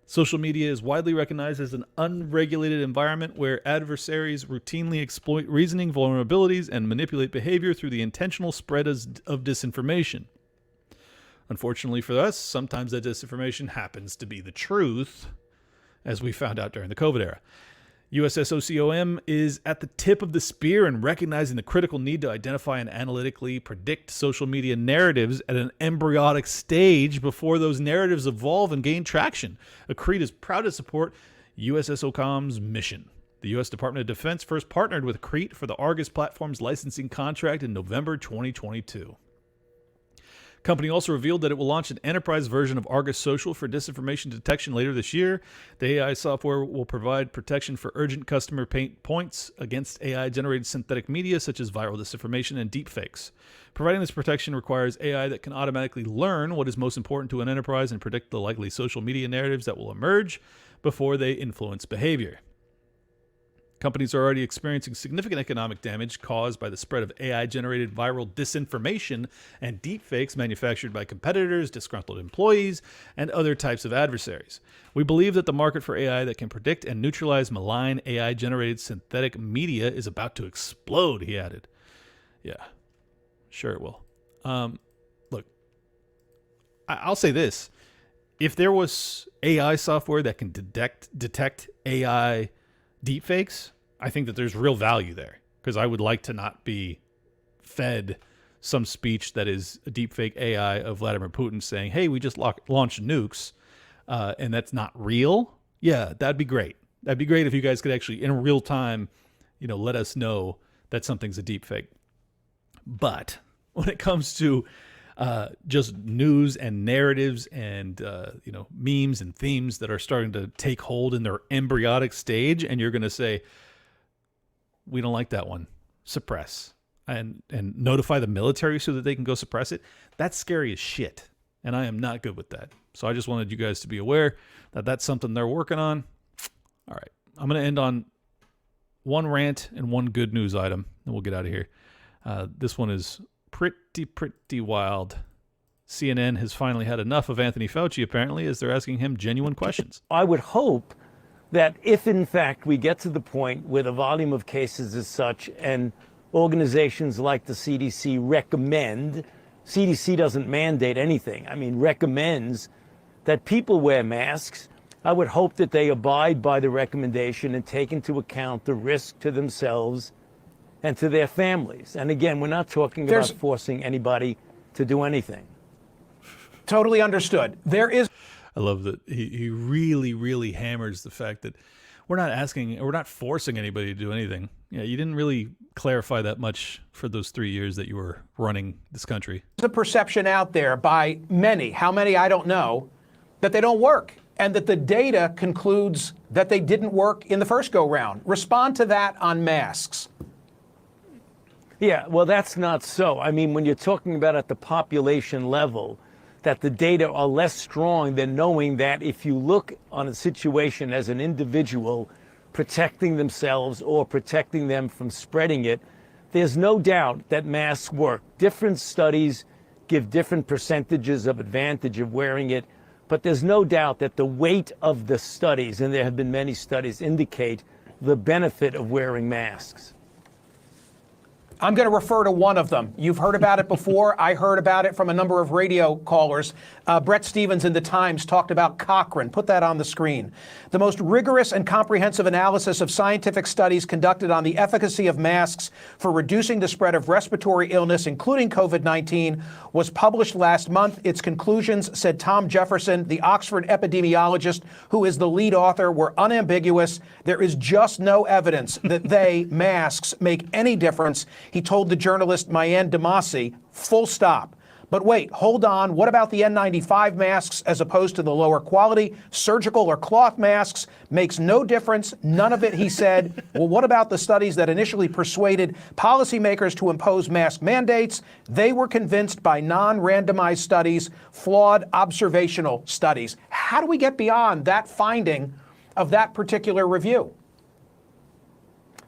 Social media is widely recognized as an unregulated environment where adversaries routinely exploit reasoning vulnerabilities and manipulate behavior through the intentional spread of disinformation. Unfortunately for us, sometimes that disinformation happens to be the truth, as we found out during the COVID era. USSOCOM is at the tip of the spear in recognizing the critical need to identify and analytically predict social media narratives at an embryonic stage before those narratives evolve and gain traction. Accrete is proud to support USSOCOM's mission. The U.S. Department of Defense first partnered with Accrete for the Argus platform's licensing contract in November 2022. Company also revealed that it will launch an enterprise version of Argus Social for disinformation detection later this year. The AI software will provide protection for urgent customer pain points against AI-generated synthetic media such as viral disinformation and deepfakes. Providing this protection requires AI that can automatically learn what is most important to an enterprise and predict the likely social media narratives that will emerge before they influence behavior. Companies are already experiencing significant economic damage caused by the spread of AI-generated viral disinformation and deepfakes manufactured by competitors, disgruntled employees, and other types of adversaries. We believe that the market for AI that can predict and neutralize malign AI-generated synthetic media is about to explode, he added. Yeah, sure it will. Look, I'll say this. If there was AI software that can detect AI deepfakes, I think that there's real value there, because I would like to not be fed some speech that is a deepfake AI of Vladimir Putin saying, hey, we just launched nukes, and that's not real. Yeah, that'd be great. That'd be great if you guys could actually, in real time, let us know that something's a deepfake. But when it comes to just news and narratives and memes and themes that are starting to take hold in their embryonic stage, and you're going to say, we don't like that one, suppress, and notify the military so that they can go suppress it, that's scary as shit, and I am not good with that. So I just wanted you guys to be aware that that's something they're working on. All right, I'm going to end on one rant and one good news item, and we'll get out of here. This one is pretty wild. CNN has finally had enough of Anthony Fauci, apparently, as they're asking him genuine questions. I would hope that if, in fact, we get to the point where the volume of cases is such and organizations like the CDC recommend, CDC doesn't mandate anything, recommends that people wear masks, I would hope that they abide by the recommendation and take into account the risk to themselves and to their families. And again, we're not talking about forcing anybody to do anything. Totally understood. I love that he really, really hammers the fact that we're not forcing anybody to do anything. Yeah, you didn't really clarify that much for those 3 years that you were running this country. There's a perception out there by many, how many I don't know, that they don't work, and that the data concludes that they didn't work in the first go-round. Respond to that on masks. Yeah, well, that's not so. When you're talking about at the population level, that the data are less strong than knowing that if you look on a situation as an individual protecting themselves or protecting them from spreading it, there's no doubt that masks work. Different studies give different percentages of advantage of wearing it, but there's no doubt that the weight of the studies, and there have been many studies, indicate the benefit of wearing masks. I'm going to refer to one of them. You've heard about it before. I heard about it from a number of radio callers. Brett Stevens in The Times talked about Cochrane. Put that on the screen. The most rigorous and comprehensive analysis of scientific studies conducted on the efficacy of masks for reducing the spread of respiratory illness, including COVID-19, was published last month. Its conclusions, said Tom Jefferson, the Oxford epidemiologist who is the lead author, were unambiguous. There is just no evidence that masks, make any difference. He told the journalist Mayan Damasi, full stop. But wait, hold on. What about the N95 masks as opposed to the lower quality surgical or cloth masks? Makes no difference. None of it, he said. Well, what about the studies that initially persuaded policymakers to impose mask mandates? They were convinced by non-randomized studies, flawed observational studies. How do we get beyond that finding of that particular review?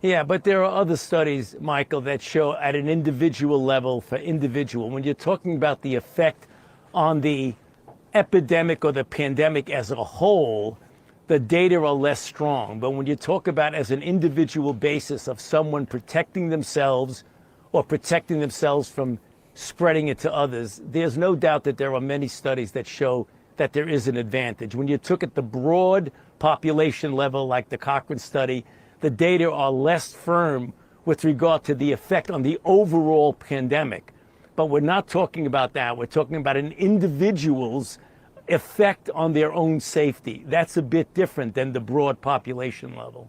Yeah, but there are other studies, Michael, that show at an individual level for individual. When you're talking about the effect on the epidemic or the pandemic as a whole, the data are less strong. But when you talk about as an individual basis of someone protecting themselves or protecting themselves from spreading it to others, there's no doubt that there are many studies that show that there is an advantage. When you took at the broad population level, like the Cochrane study, the data are less firm with regard to the effect on the overall pandemic. But we're not talking about that. We're talking about an individual's effect on their own safety. That's a bit different than the broad population level.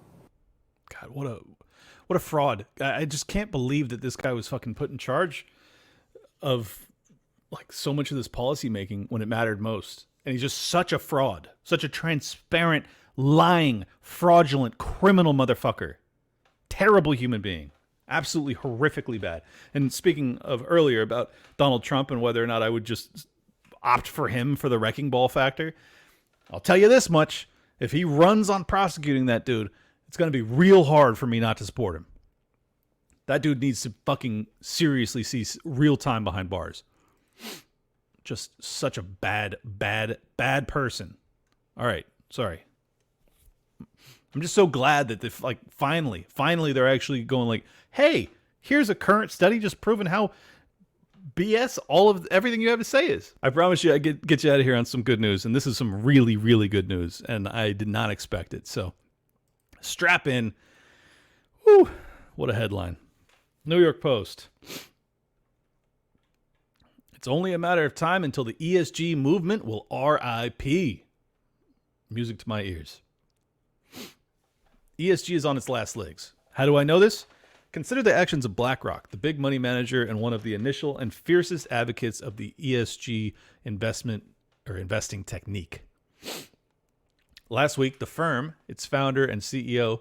God, what a fraud. I just can't believe that this guy was fucking put in charge of like so much of this policy making when it mattered most. And he's just such a fraud, such a transparent, lying, fraudulent, criminal motherfucker. Terrible human being. Absolutely horrifically bad. And speaking of earlier about Donald Trump and whether or not I would just opt for him for the wrecking ball factor, I'll tell you this much. If he runs on prosecuting that dude, it's going to be real hard for me not to support him. That dude needs to fucking seriously see real time behind bars. Just such a bad person. All right, sorry. I'm just so glad that finally they're actually going like, hey, here's a current study just proving how BS everything you have to say is. I promise you I get you out of here on some good news, and this is some really, really good news, and I did not expect it. So strap in. Woo, what a headline. New York Post. It's only a matter of time until the ESG movement will RIP. Music to my ears. ESG is on its last legs. How do I know this? Consider the actions of BlackRock, the big money manager and one of the initial and fiercest advocates of the ESG investing technique. Last week, the firm, its founder and CEO,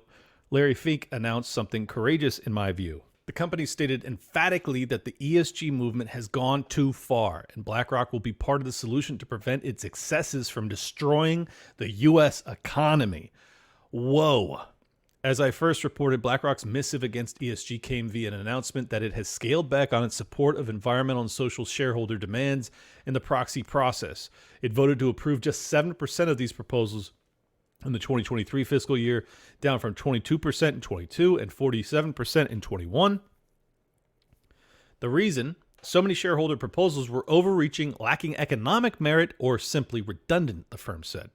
Larry Fink, announced something courageous in my view. The company stated emphatically that the ESG movement has gone too far, and BlackRock will be part of the solution to prevent its excesses from destroying the U.S. economy. Whoa. As I first reported, BlackRock's missive against ESG came via an announcement that it has scaled back on its support of environmental and social shareholder demands in the proxy process. It voted to approve just 7% of these proposals in the 2023 fiscal year, down from 22% in 22 and 47% in 21. The reason? So many shareholder proposals were overreaching, lacking economic merit, or simply redundant, the firm said.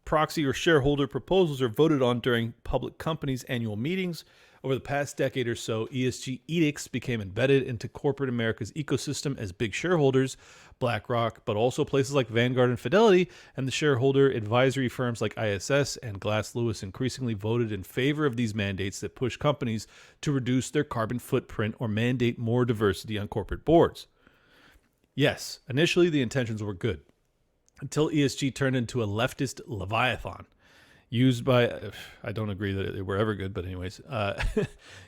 Proxy or shareholder proposals are voted on during public companies' annual meetings. Over the past decade or so, ESG edicts became embedded into corporate America's ecosystem as big shareholders, BlackRock, but also places like Vanguard and Fidelity, and the shareholder advisory firms like ISS and Glass Lewis increasingly voted in favor of these mandates that push companies to reduce their carbon footprint or mandate more diversity on corporate boards. Yes, initially the intentions were good, until ESG turned into a leftist leviathan. Used by, I don't agree that they were ever good, but anyways,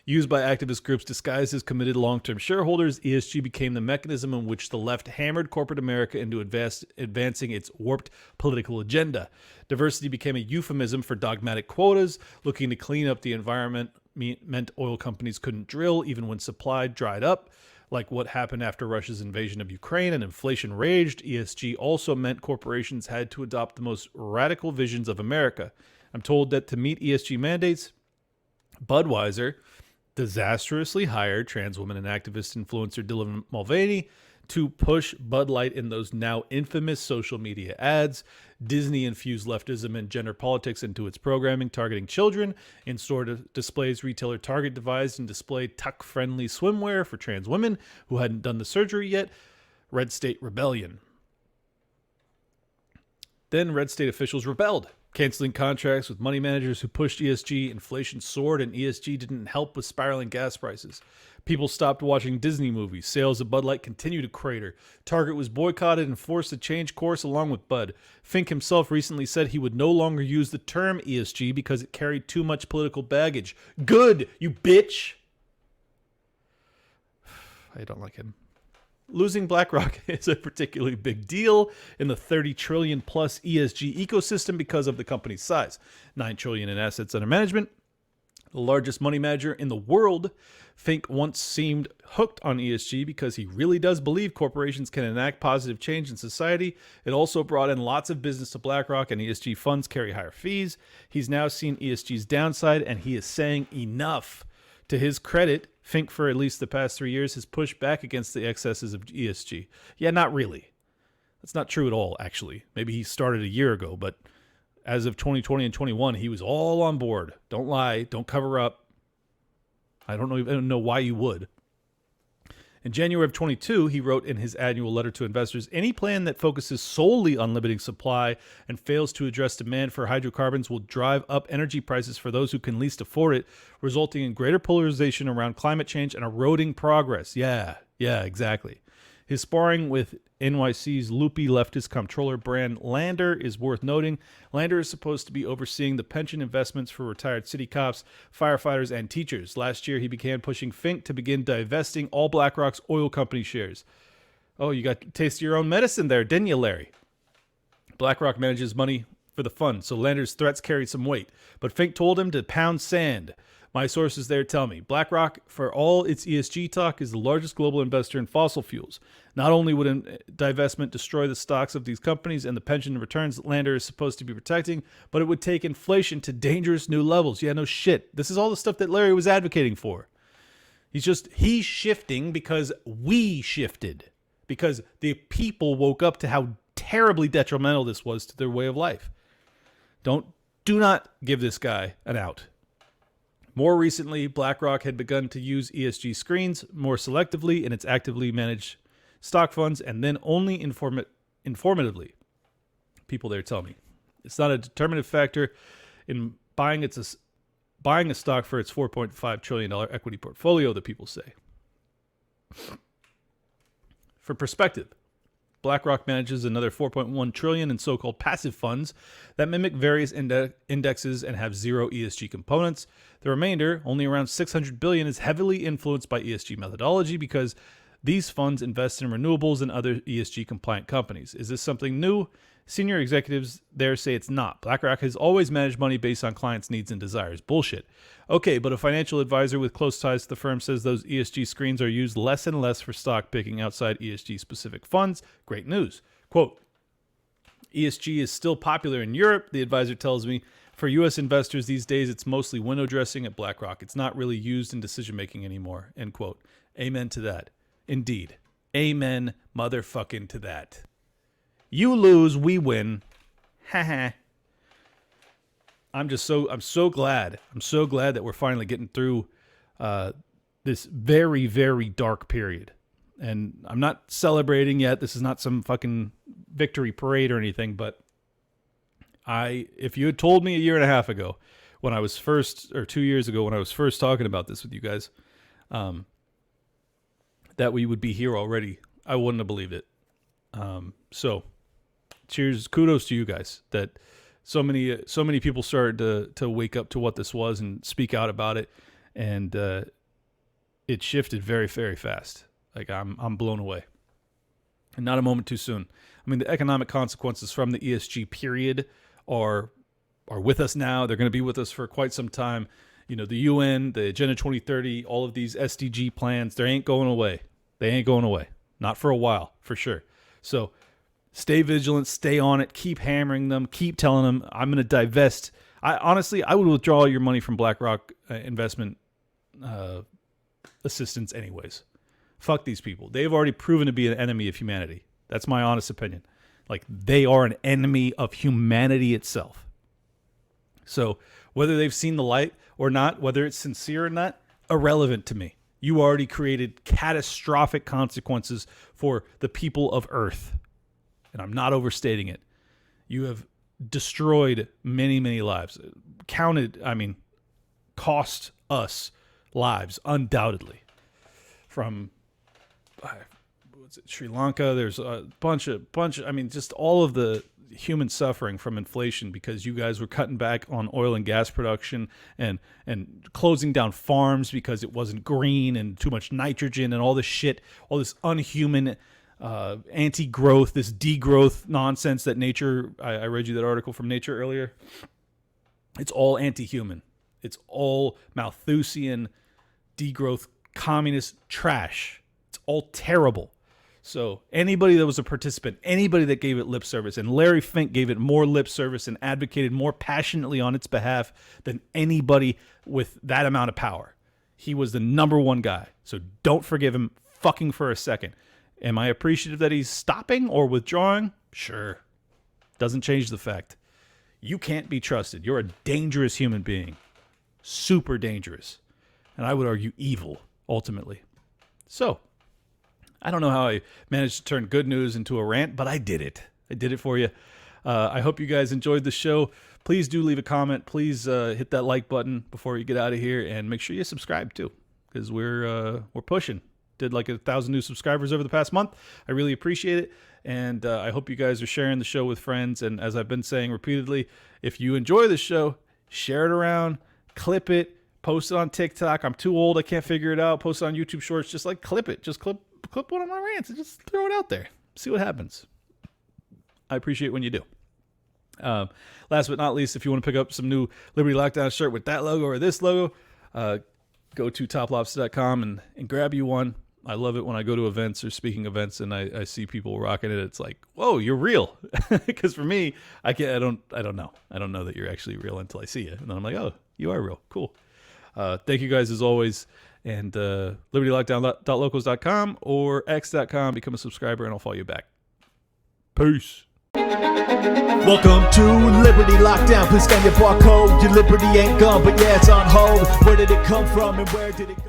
used by activist groups disguised as committed long-term shareholders, ESG became the mechanism in which the left hammered corporate America into advancing its warped political agenda. Diversity became a euphemism for dogmatic quotas, looking to clean up the environment meant oil companies couldn't drill even when supply dried up. Like what happened after Russia's invasion of Ukraine and inflation raged, ESG also meant corporations had to adopt the most radical visions of America. I'm told that to meet ESG mandates, Budweiser disastrously hired trans woman and activist influencer Dylan Mulvaney to push Bud Light in those now infamous social media ads. Disney infused leftism and gender politics into its programming, targeting children. In-store displays, retailer Target devised and displayed tuck-friendly swimwear for trans women who hadn't done the surgery yet. Red State Rebellion. Then red state officials rebelled, canceling contracts with money managers who pushed ESG. Inflation soared, and ESG didn't help with spiraling gas prices. People stopped watching Disney movies. Sales of Bud Light continued to crater. Target was boycotted and forced to change course along with Bud. Fink himself recently said he would no longer use the term ESG because it carried too much political baggage. Good, you bitch! I don't like him. Losing BlackRock is a particularly big deal in the $30 trillion plus ESG ecosystem because of the company's size. $9 trillion in assets under management. The largest money manager in the world. Fink once seemed hooked on ESG because he really does believe corporations can enact positive change in society. It also brought in lots of business to BlackRock, and ESG funds carry higher fees. He's now seen ESG's downside, and he is saying enough. To his credit, Fink, for at least the past 3 years, has pushed back against the excesses of ESG. Yeah, not really. That's not true at all, actually. Maybe he started a year ago, but as of 2020 and 21, he was all on board. Don't lie. Don't cover up. I don't even know why you would. In January of 22, he wrote in his annual letter to investors, any plan that focuses solely on limiting supply and fails to address demand for hydrocarbons will drive up energy prices for those who can least afford it, resulting in greater polarization around climate change and eroding progress. Yeah, exactly. His sparring with NYC's loopy leftist comptroller Brand Lander is worth noting. Lander is supposed to be overseeing the pension investments for retired city cops, firefighters, and teachers. Last year, he began pushing Fink to begin divesting all BlackRock's oil company shares. Oh, you got to taste your own medicine there, didn't you, Larry? BlackRock manages money for the fund, so Lander's threats carried some weight. But Fink told him to pound sand. My sources there tell me BlackRock, for all its ESG talk, is the largest global investor in fossil fuels. Not only would divestment destroy the stocks of these companies and the pension returns that Lander is supposed to be protecting, but it would take inflation to dangerous new levels. Yeah, no shit. This is all the stuff that Larry was advocating for. He's shifting because we shifted. Because the people woke up to how terribly detrimental this was to their way of life. Do not give this guy an out. More recently, BlackRock had begun to use ESG screens more selectively in its actively managed stock funds, and then only informatively. People there tell me. It's not a determinative factor in buying a stock for its $4.5 trillion equity portfolio, the people say. For perspective, BlackRock manages another $4.1 trillion in so-called passive funds that mimic various indexes and have zero ESG components. The remainder, only around $600 billion, is heavily influenced by ESG methodology because these funds invest in renewables and other ESG-compliant companies. Is this something new? Senior executives there say it's not. BlackRock has always managed money based on clients' needs and desires. Bullshit. Okay, but a financial advisor with close ties to the firm says those ESG screens are used less and less for stock picking outside ESG-specific funds. Great news. Quote, ESG is still popular in Europe, the advisor tells me. For U.S. investors these days, it's mostly window dressing at BlackRock. It's not really used in decision-making anymore. End quote. Amen to that. Indeed. Amen motherfucking to that. You lose, we win. Haha. I'm so glad. I'm so glad that we're finally getting through this very, very dark period. And I'm not celebrating yet. This is not some fucking victory parade or anything, but if you had told me a year and a half ago when I was first, or 2 years ago when I was first talking about this with you guys, that we would be here already, I wouldn't have believed it. So cheers, kudos to you guys that so many people started to wake up to what this was and speak out about it, and it shifted very, very fast. Like I'm blown away, and not a moment too soon. I mean, the economic consequences from the ESG period are with us now. They're going to be with us for quite some time. You know, the UN, the Agenda 2030, all of these SDG plans, they ain't going away. They ain't going away. Not for a while, for sure. So stay vigilant, stay on it, keep hammering them, keep telling them, I'm going to divest. I would withdraw your money from BlackRock investment assistance anyways. Fuck these people. They've already proven to be an enemy of humanity. That's my honest opinion. Like, they are an enemy of humanity itself. So whether they've seen the light or not, whether it's sincere or not, irrelevant to me. You already created catastrophic consequences for the people of Earth. And I'm not overstating it. You have destroyed many, many lives. Cost us lives, undoubtedly. From Sri Lanka, there's a bunch of, just all of the human suffering from inflation because you guys were cutting back on oil and gas production and closing down farms because it wasn't green and too much nitrogen and all this shit, all this unhuman anti-growth, this degrowth nonsense that nature, I read you that article from Nature earlier. It's all anti-human. It's all Malthusian degrowth, communist trash. It's all terrible. So anybody that was a participant, anybody that gave it lip service, and Larry Fink gave it more lip service and advocated more passionately on its behalf than anybody with that amount of power. He was the number one guy. So don't forgive him fucking for a second. Am I appreciative that he's stopping or withdrawing? Sure. Doesn't change the fact. You can't be trusted. You're a dangerous human being. Super dangerous. And I would argue evil, ultimately. So, I don't know how I managed to turn good news into a rant, but I did it. I did it for you. I hope you guys enjoyed the show. Please do leave a comment. Please hit that like button before you get out of here, and make sure you subscribe too, because we're pushing. Did like 1,000 new subscribers over the past month. I really appreciate it, and I hope you guys are sharing the show with friends. And as I've been saying repeatedly, if you enjoy the show, share it around, clip it, post it on TikTok. I'm too old. I can't figure it out. Post it on YouTube Shorts. Just like clip it. Just clip one of my rants and just throw it out there. See what happens. I appreciate when you do. Last but not least, if you want to pick up some new Liberty Lockdown shirt with that logo or this logo, go to toplobster.com and grab you one. I love it when I go to events or speaking events and I see people rocking it. It's like, whoa, you're real. Because for me, I don't know. I don't know that you're actually real until I see you. And then I'm like, oh, you are real. Cool. Thank you guys as always. And libertylockdown.locals.com or x.com. Become a subscriber and I'll follow you back. Peace. Welcome to Liberty Lockdown. Please scan your barcode. Your liberty ain't gone, but yeah, it's on hold. Where did it come from and where did it go?